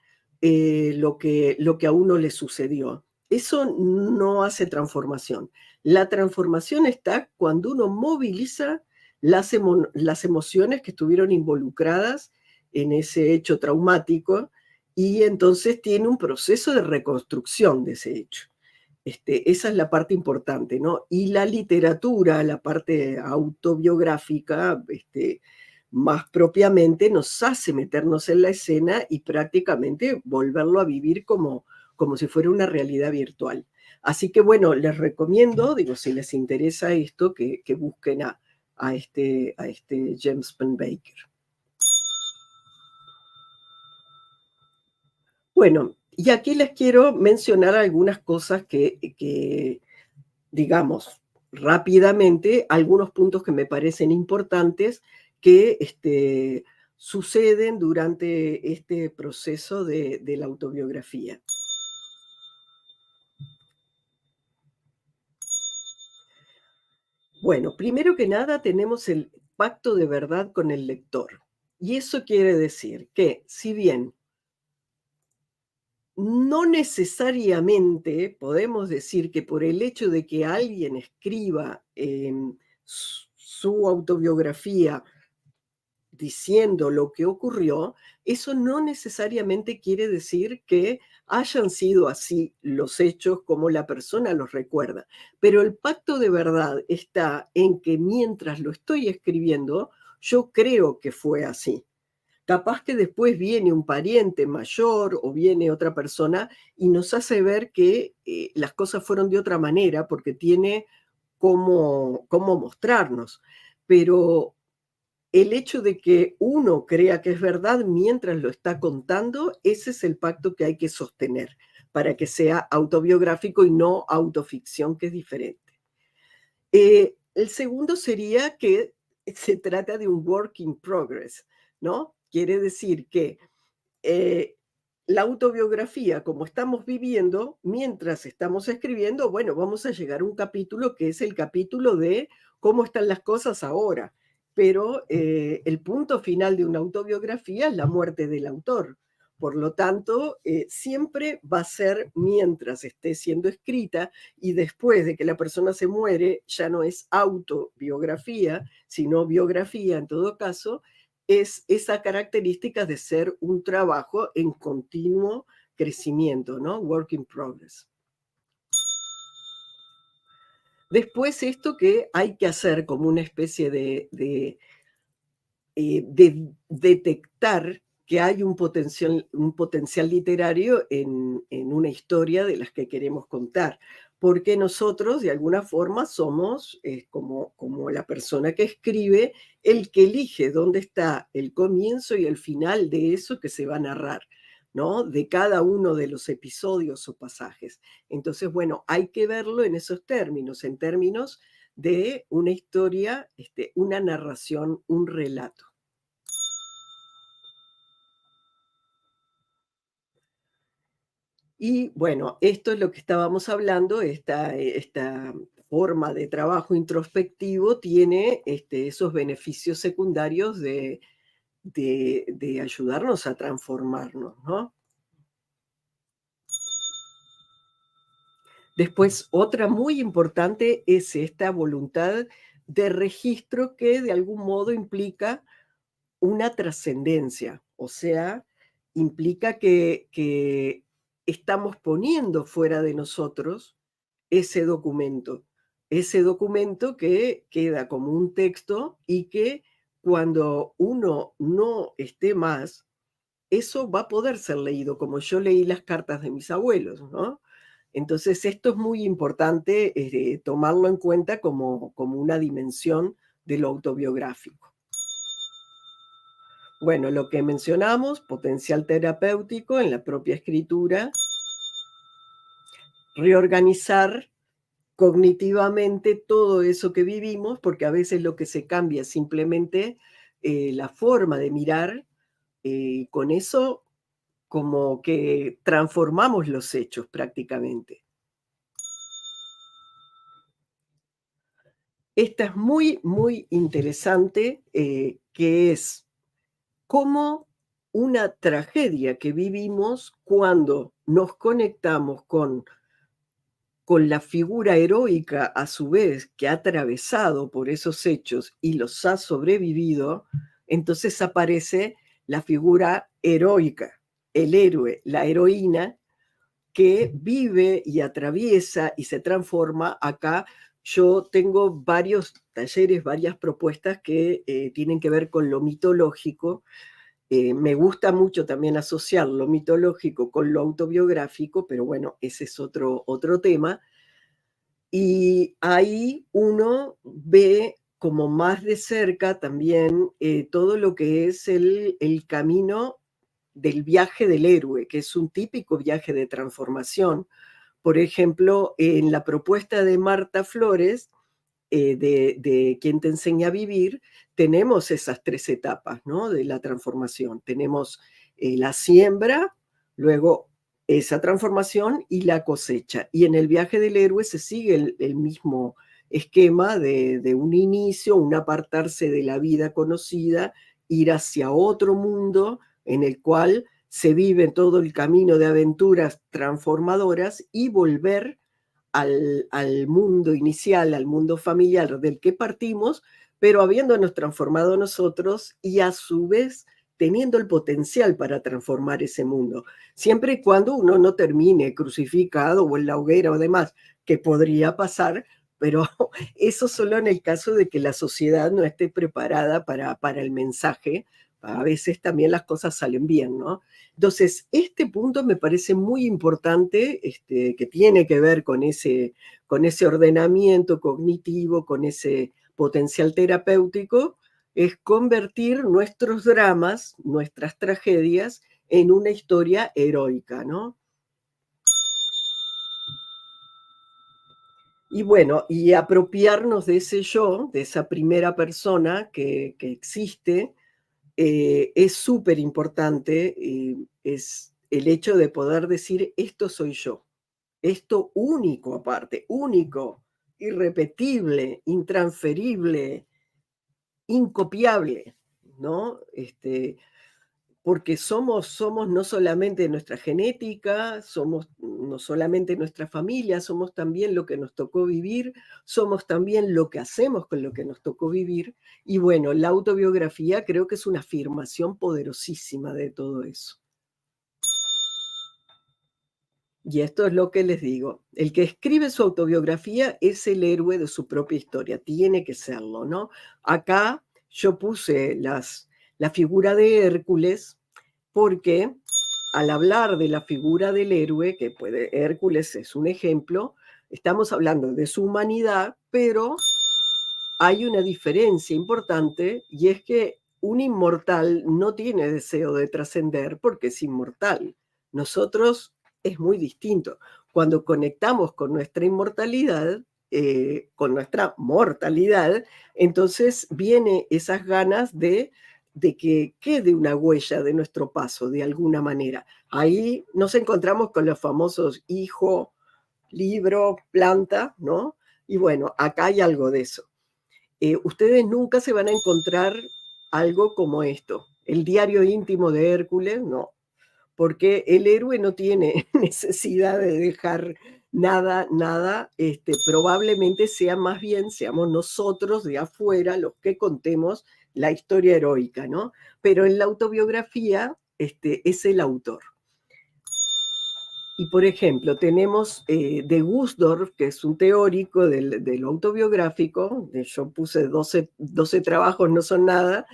lo que a uno le sucedió. Eso no hace transformación. La transformación está cuando uno moviliza las emociones que estuvieron involucradas en ese hecho traumático y entonces tiene un proceso de reconstrucción de ese hecho. Esa es la parte importante, ¿no? Y la literatura, la parte autobiográfica, más propiamente nos hace meternos en la escena y prácticamente volverlo a vivir como si fuera una realidad virtual. Así que bueno, les recomiendo, digo, si les interesa esto, que busquen a este James Pennebaker. Bueno, y aquí les quiero mencionar algunas cosas que digamos, rápidamente, algunos puntos que me parecen importantes que suceden durante este proceso de la autobiografía. Bueno, primero que nada tenemos el pacto de verdad con el lector. Y eso quiere decir que, si bien no necesariamente podemos decir que por el hecho de que alguien escriba su autobiografía diciendo lo que ocurrió, eso no necesariamente quiere decir que hayan sido así los hechos como la persona los recuerda. Pero el pacto de verdad está en que mientras lo estoy escribiendo, yo creo que fue así. Capaz que después viene un pariente mayor o viene otra persona y nos hace ver que las cosas fueron de otra manera porque tiene cómo mostrarnos. Pero el hecho de que uno crea que es verdad mientras lo está contando, ese es el pacto que hay que sostener para que sea autobiográfico y no autoficción, que es diferente. El segundo sería que se trata de un work in progress, ¿no? Quiere decir que la autobiografía, como estamos viviendo, mientras estamos escribiendo, bueno, vamos a llegar a un capítulo que es el capítulo de cómo están las cosas ahora. Pero el punto final de una autobiografía es la muerte del autor. Por lo tanto, siempre va a ser mientras esté siendo escrita y después de que la persona se muere, ya no es autobiografía, sino biografía en todo caso, es esa característica de ser un trabajo en continuo crecimiento, ¿no? Work in progress. Después esto que hay que hacer como una especie de de detectar que hay un potencial literario en una historia de las que queremos contar, porque nosotros de alguna forma somos como la persona que escribe, el que elige dónde está el comienzo y el final de eso que se va a narrar, ¿no? De cada uno de los episodios o pasajes. Entonces, bueno, hay que verlo en esos términos, en términos de una historia, una narración, un relato. Y bueno, esto es lo que estábamos hablando, esta forma de trabajo introspectivo tiene esos beneficios secundarios de ayudarnos a transformarnos, ¿no? Después, otra muy importante es esta voluntad de registro que de algún modo implica una trascendencia, o sea, implica que estamos poniendo fuera de nosotros ese documento que queda como un texto y que cuando uno no esté más, eso va a poder ser leído, como yo leí las cartas de mis abuelos, ¿no? Entonces, esto es muy importante tomarlo en cuenta como una dimensión de lo autobiográfico. Bueno, lo que mencionamos, potencial terapéutico en la propia escritura, reorganizar cognitivamente todo eso que vivimos, porque a veces lo que se cambia es simplemente la forma de mirar, con eso como que transformamos los hechos prácticamente. Esta es muy, muy interesante, que es cómo una tragedia que vivimos cuando nos conectamos con la figura heroica a su vez que ha atravesado por esos hechos y los ha sobrevivido, entonces aparece la figura heroica, el héroe, la heroína que vive y atraviesa y se transforma. Acá yo tengo varios talleres, varias propuestas que tienen que ver con lo mitológico. Me gusta mucho también asociar lo mitológico con lo autobiográfico, pero bueno, ese es otro tema. Y ahí uno ve como más de cerca también todo lo que es el camino del viaje del héroe, que es un típico viaje de transformación. Por ejemplo, en la propuesta de Marta Flores, de Quien te enseña a vivir, tenemos esas 3 etapas, ¿no? De la transformación. Tenemos la siembra, luego esa transformación y la cosecha. Y en el viaje del héroe se sigue el mismo esquema de un inicio, un apartarse de la vida conocida, ir hacia otro mundo en el cual se vive todo el camino de aventuras transformadoras y volver al mundo inicial, al mundo familiar del que partimos, pero habiéndonos transformado nosotros y a su vez teniendo el potencial para transformar ese mundo, siempre y cuando uno no termine crucificado o en la hoguera o demás, que podría pasar, pero eso solo en el caso de que la sociedad no esté preparada para el mensaje. A veces también las cosas salen bien, ¿no? Entonces, este punto me parece muy importante, que tiene que ver con ese ordenamiento cognitivo, con ese potencial terapéutico, es convertir nuestros dramas, nuestras tragedias, en una historia heroica, ¿no? Y bueno, y apropiarnos de ese yo, de esa primera persona que existe, es súper importante, es el hecho de poder decir, esto soy yo, esto único aparte, único, irrepetible, intransferible, incopiable, ¿no? Porque somos no solamente nuestra genética, somos no solamente nuestra familia, somos también lo que nos tocó vivir, somos también lo que hacemos con lo que nos tocó vivir. Y bueno, la autobiografía creo que es una afirmación poderosísima de todo eso. Y esto es lo que les digo, el que escribe su autobiografía es el héroe de su propia historia, tiene que serlo, ¿no? Acá yo puse las la figura de Hércules, porque al hablar de la figura del héroe, que Hércules es un ejemplo, estamos hablando de su humanidad, pero hay una diferencia importante, y es que un inmortal no tiene deseo de trascender porque es inmortal. Nosotros es muy distinto. Cuando conectamos con nuestra inmortalidad, con nuestra mortalidad, entonces viene esas ganas de que quede una huella de nuestro paso de alguna manera. Ahí nos encontramos con los famosos hijo, libro, planta, ¿no? Y bueno, acá hay algo de eso. Ustedes nunca se van a encontrar algo como esto. El diario íntimo de Hércules, no, porque el héroe no tiene necesidad de dejar nada, probablemente sea más bien, seamos nosotros de afuera los que contemos la historia heroica, ¿no? Pero en la autobiografía es el autor. Y por ejemplo, tenemos de Gusdorf, que es un teórico del autobiográfico, yo puse 12 trabajos, no son nada.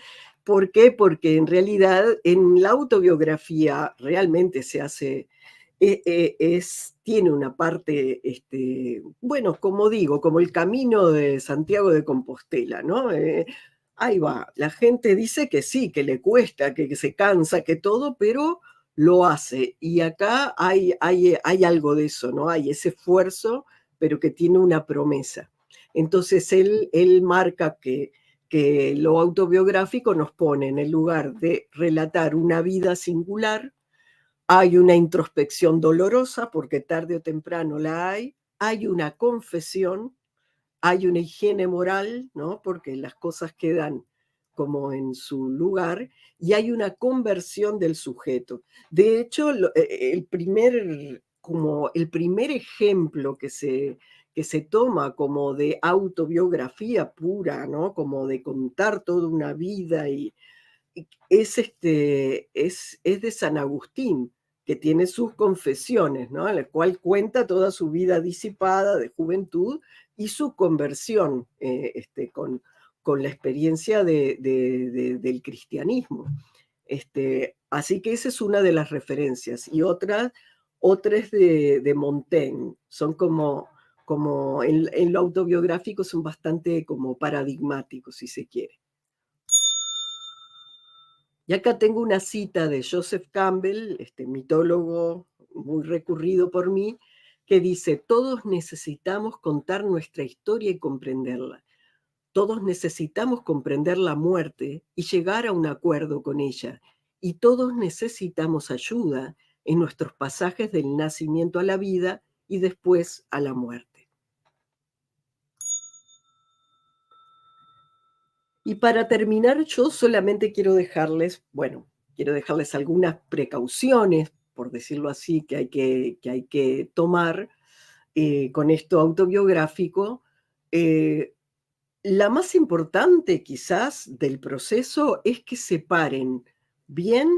¿Por qué? Porque en realidad en la autobiografía realmente se hace, tiene una parte, bueno, como digo, como el camino de Santiago de Compostela, ¿no? Ahí va, la gente dice que sí, que le cuesta, que se cansa, que todo, pero lo hace. Y acá hay algo de eso, ¿no? Hay ese esfuerzo, pero que tiene una promesa. Entonces él marca que lo autobiográfico nos pone en el lugar de relatar una vida singular. Hay una introspección dolorosa, porque tarde o temprano la hay una confesión, hay una higiene moral, ¿no? Porque las cosas quedan como en su lugar, y hay una conversión del sujeto. De hecho, el primer ejemplo que se toma como de autobiografía pura, ¿no? Como de contar toda una vida, es de San Agustín, que tiene sus confesiones, ¿no? En la cual cuenta toda su vida disipada de juventud y su conversión con la experiencia del cristianismo. Así que esa es una de las referencias. Y otras de Montaigne, son como en lo autobiográfico son bastante como paradigmáticos, si se quiere. Y acá tengo una cita de Joseph Campbell, mitólogo muy recurrido por mí, que dice: todos necesitamos contar nuestra historia y comprenderla. Todos necesitamos comprender la muerte y llegar a un acuerdo con ella. Y todos necesitamos ayuda en nuestros pasajes del nacimiento a la vida y después a la muerte. Y para terminar, yo solamente quiero dejarles algunas precauciones, por decirlo así, que hay que tomar con esto autobiográfico. La más importante quizás del proceso es que separen bien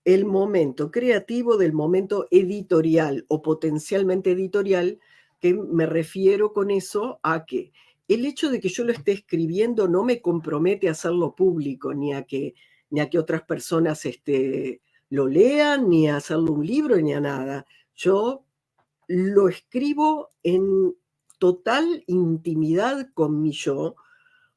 el momento creativo del momento editorial o potencialmente editorial, que me refiero con eso a que el hecho de que yo lo esté escribiendo no me compromete a hacerlo público, ni a que otras personas lo lean, ni a hacerlo un libro, ni a nada. Yo lo escribo en total intimidad con mi yo,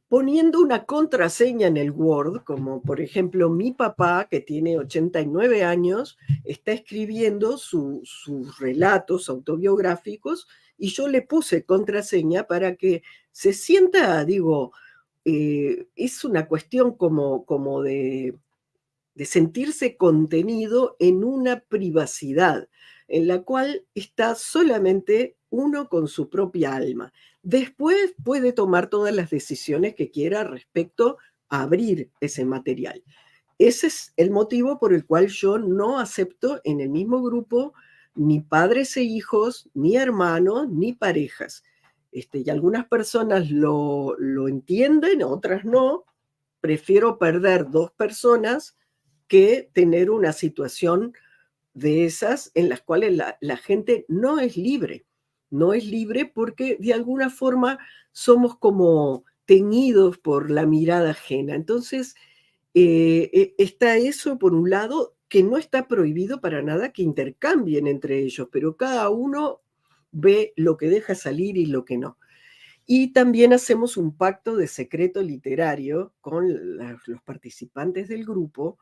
poniendo una contraseña en el Word, como por ejemplo mi papá, que tiene 89 años, está escribiendo sus relatos autobiográficos, y yo le puse contraseña para que se sienta, es una cuestión como de sentirse contenido en una privacidad en la cual está solamente uno con su propia alma. Después puede tomar todas las decisiones que quiera respecto a abrir ese material. Ese es el motivo por el cual yo no acepto en el mismo grupo ni padres e hijos, ni hermanos, ni parejas. Y algunas personas lo entienden, otras no. Prefiero perder 2 personas que tener una situación de esas en las cuales la gente no es libre. No es libre porque de alguna forma somos como teñidos por la mirada ajena. Entonces, está eso por un lado, que no está prohibido para nada que intercambien entre ellos, pero cada uno ve lo que deja salir y lo que no. Y también hacemos un pacto de secreto literario con los participantes del grupo.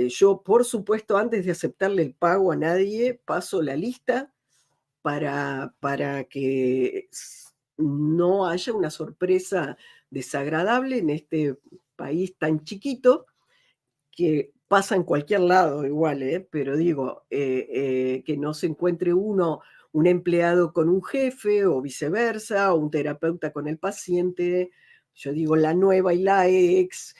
Yo, por supuesto, antes de aceptarle el pago a nadie, paso la lista para que no haya una sorpresa desagradable en este país tan chiquito, que pasa en cualquier lado igual, pero digo, que no se encuentre un empleado con un jefe o viceversa, o un terapeuta con el paciente, yo digo la nueva y la ex,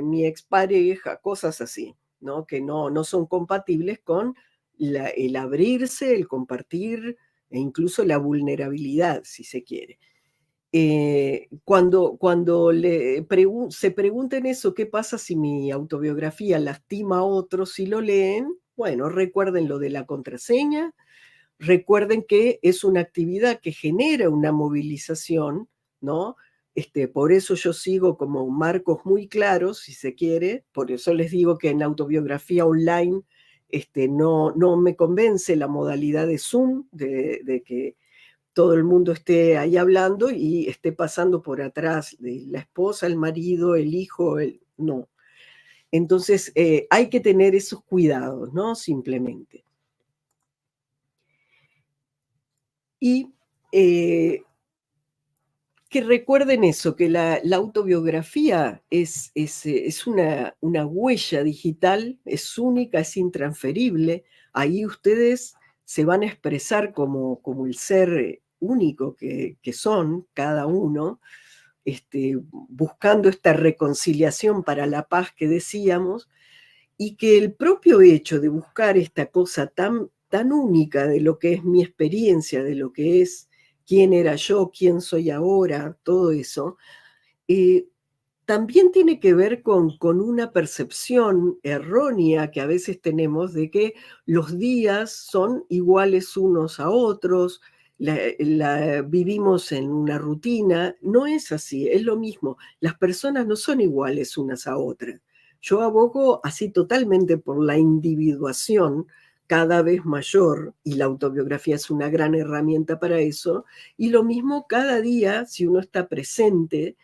mi expareja, cosas así, ¿no? Que no son compatibles con el abrirse, el compartir e incluso la vulnerabilidad, si se quiere. Cuando se pregunten eso, ¿qué pasa si mi autobiografía lastima a otros si lo leen? Bueno, recuerden lo de la contraseña, recuerden que es una actividad que genera una movilización, ¿no? Por eso yo sigo como marcos muy claros, si se quiere, por eso les digo que en la autobiografía online no me convence la modalidad de Zoom, de que todo el mundo esté ahí hablando y esté pasando por atrás de la esposa, el marido, el hijo, no. Entonces hay que tener esos cuidados, ¿no? Simplemente. Y que recuerden eso, que la autobiografía es una huella digital, es única, es intransferible. Ahí ustedes se van a expresar como el ser único que son cada uno, buscando esta reconciliación para la paz que decíamos, y que el propio hecho de buscar esta cosa tan única de lo que es mi experiencia, de lo que es quién era yo, quién soy ahora, todo eso, también tiene que ver con una percepción errónea que a veces tenemos de que los días son iguales unos a otros, vivimos en una rutina. No es así, es lo mismo. Las personas no son iguales unas a otras. Yo abogo así totalmente por la individuación cada vez mayor, y la autobiografía es una gran herramienta para eso, y lo mismo cada día, si uno está presente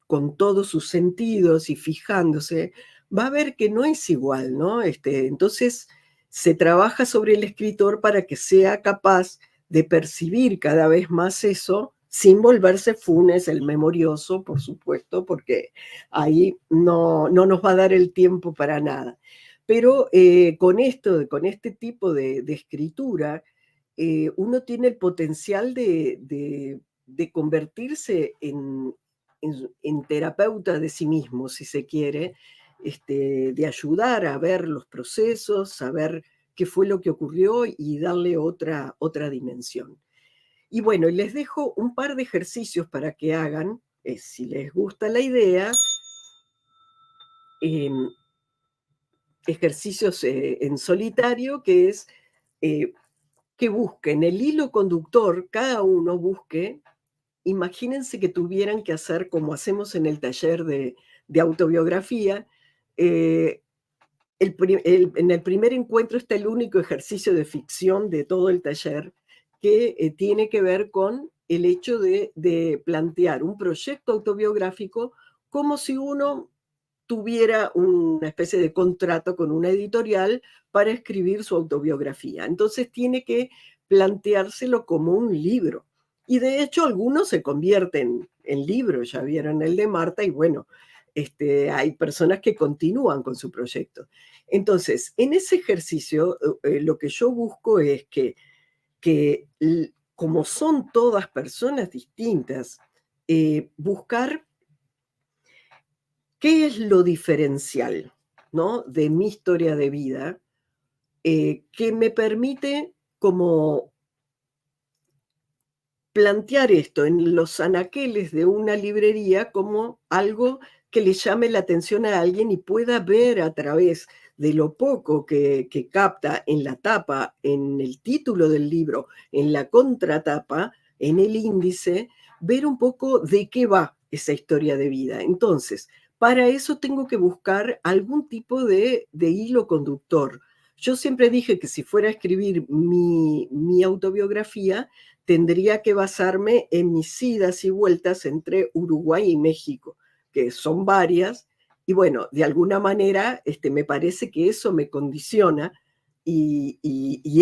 con todos sus sentidos y fijándose, va a ver que no es igual, ¿no? Entonces se trabaja sobre el escritor para que sea capaz de percibir cada vez más eso, sin volverse Funes, el memorioso, por supuesto, porque ahí no nos va a dar el tiempo para nada. Pero con este tipo de escritura, uno tiene el potencial de convertirse en terapeuta de sí mismo, si se quiere, de ayudar a ver los procesos, saber qué fue lo que ocurrió y darle otra dimensión. Y bueno, les dejo un par de ejercicios para que hagan, si les gusta la idea, ejercicios en solitario, que es que busquen el hilo conductor, cada uno busque. Imagínense que tuvieran que hacer, como hacemos en el taller de autobiografía, en el primer encuentro está el único ejercicio de ficción de todo el taller, que tiene que ver con el hecho de plantear un proyecto autobiográfico como si uno tuviera una especie de contrato con una editorial para escribir su autobiografía. Entonces tiene que planteárselo como un libro. Y de hecho algunos se convierten en libros, ya vieron el de Marta, y bueno, hay personas que continúan con su proyecto. Entonces, en ese ejercicio, lo que yo busco es que como son todas personas distintas, buscar qué es lo diferencial, ¿no?, de mi historia de vida, que me permite como plantear esto en los anaqueles de una librería como algo que le llame la atención a alguien y pueda ver a través de lo poco que capta en la tapa, en el título del libro, en la contratapa, en el índice, ver un poco de qué va esa historia de vida. Entonces, para eso tengo que buscar algún tipo de hilo conductor. Yo siempre dije que si fuera a escribir mi autobiografía, tendría que basarme en mis idas y vueltas entre Uruguay y México, que son varias, y bueno, de alguna manera me parece que eso me condiciona y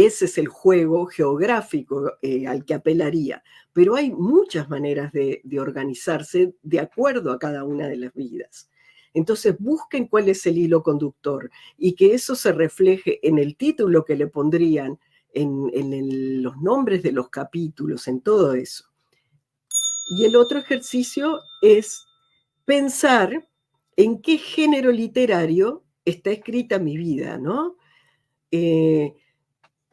ese es el juego geográfico al que apelaría. Pero hay muchas maneras de organizarse de acuerdo a cada una de las vidas. Entonces busquen cuál es el hilo conductor y que eso se refleje en el título que le pondrían, en los nombres de los capítulos, en todo eso. Y el otro ejercicio es pensar en qué género literario está escrita mi vida, ¿no?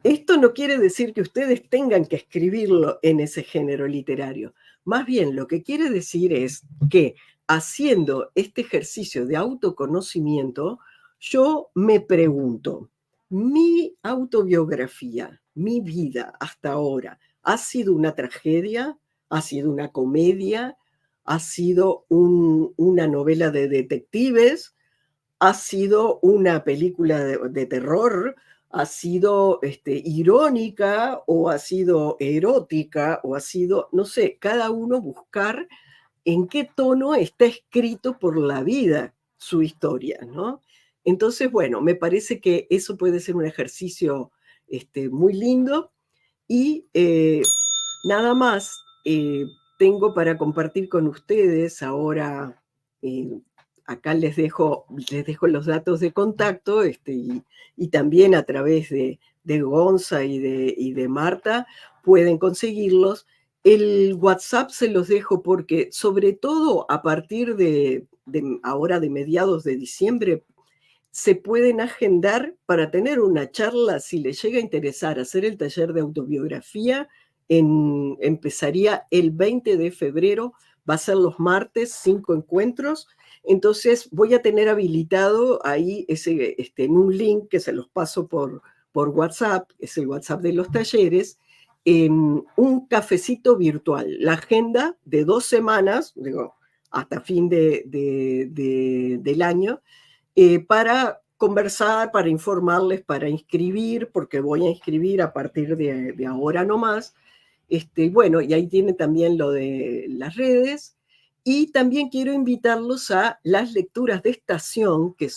Esto no quiere decir que ustedes tengan que escribirlo en ese género literario. Más bien, lo que quiere decir es que haciendo este ejercicio de autoconocimiento, yo me pregunto, ¿mi autobiografía, mi vida hasta ahora, ha sido una tragedia? ¿Ha sido una comedia? ¿Ha sido una novela de detectives? ¿Ha sido una película de terror? ¿Ha sido irónica o ha sido erótica o ha sido, no sé, cada uno buscar en qué tono está escrito por la vida su historia, ¿no? Entonces, bueno, me parece que eso puede ser un ejercicio muy lindo y nada más tengo para compartir con ustedes ahora. Acá les dejo los datos de contacto y también a través de Gonza y de Marta pueden conseguirlos. El WhatsApp se los dejo porque, sobre todo a partir de ahora de mediados de diciembre, se pueden agendar para tener una charla. Si les llega a interesar hacer el taller de autobiografía, empezaría el 20 de febrero, va a ser los martes, 5 encuentros. Entonces voy a tener habilitado ahí en un link que se los paso por WhatsApp, es el WhatsApp de los talleres, un cafecito virtual, la agenda de 2 semanas, digo, hasta fin del año, para conversar, para informarles, para inscribir, porque voy a inscribir a partir de ahora nomás. Bueno, y ahí tiene también lo de las redes. Y también quiero invitarlos a las lecturas de estación, que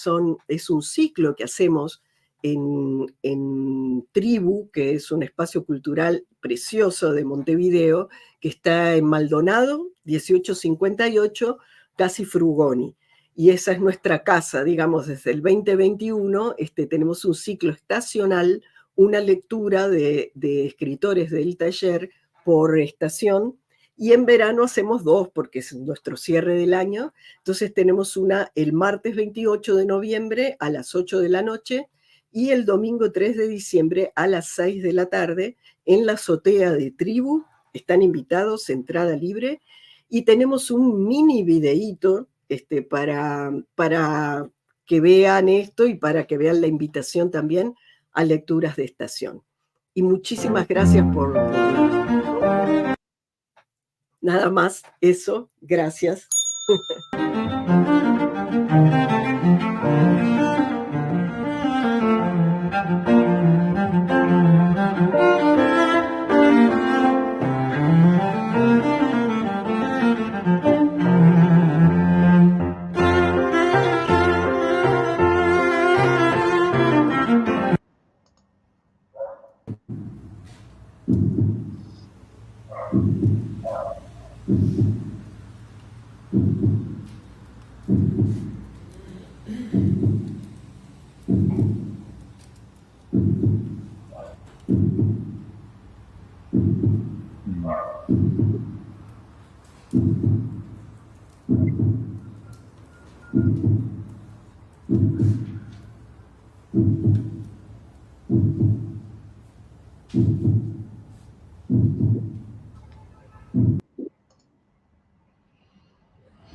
es un ciclo que hacemos en Tribu, que es un espacio cultural precioso de Montevideo, que está en Maldonado, 1858, casi Frugoni. Y esa es nuestra casa, digamos, desde el 2021 tenemos un ciclo estacional, una lectura de escritores del taller por estación, y en verano hacemos 2 porque es nuestro cierre del año. Entonces tenemos una el martes 28 de noviembre a las 8 de la noche y el domingo 3 de diciembre a las 6 de la tarde en la azotea de Tribu. Están invitados, entrada libre, y tenemos un mini videíto para que vean esto y para que vean la invitación también a lecturas de estación. Y muchísimas gracias por nada más eso. Gracias.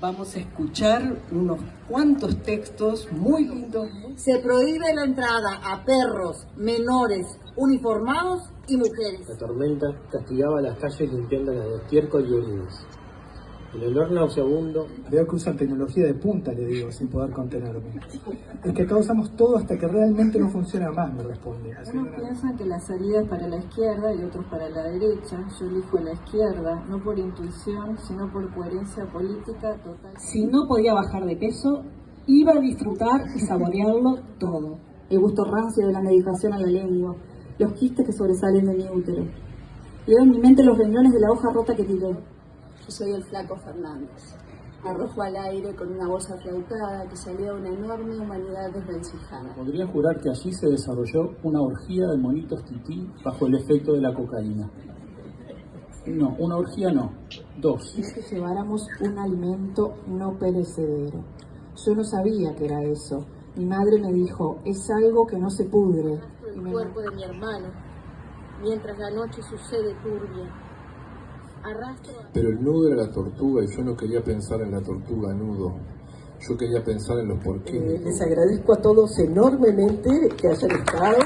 Vamos a escuchar unos cuantos textos muy lindos. Se prohíbe la entrada a perros, menores, uniformados y mujeres. La tormenta castigaba las calles limpiando las de estiércol y orines. El olor nauseabundo. Veo que usan tecnología de punta, le digo, sin poder contenerme. Es que acá usamos todo hasta que realmente no funciona más, me responde. Unos piensan que la salida es para la izquierda y otros para la derecha. Yo elijo la izquierda, no por intuición, sino por coherencia política total. Si no podía bajar de peso, iba a disfrutar y saborearlo todo. El gusto rancio de la medicación a la lengua, los quistes que sobresalen de mi útero. Leo en mi mente los renglones de la hoja rota que tiré. Yo soy el flaco Fernández. Arrojo al aire con una voz aflautada que salía de una enorme humanidad desvencijada. Podría jurar que allí se desarrolló una orgía de monitos tití bajo el efecto de la cocaína. No, una orgía no, dos. Es que lleváramos un alimento no perecedero. Yo no sabía que era eso. Mi madre me dijo, es algo que no se pudre. El cuerpo de mi hermano, mientras la noche sucede turbia. Pero el nudo era la tortuga y yo no quería pensar en la tortuga nudo. Yo quería pensar en los porqués. Les agradezco a todos enormemente que hayan estado.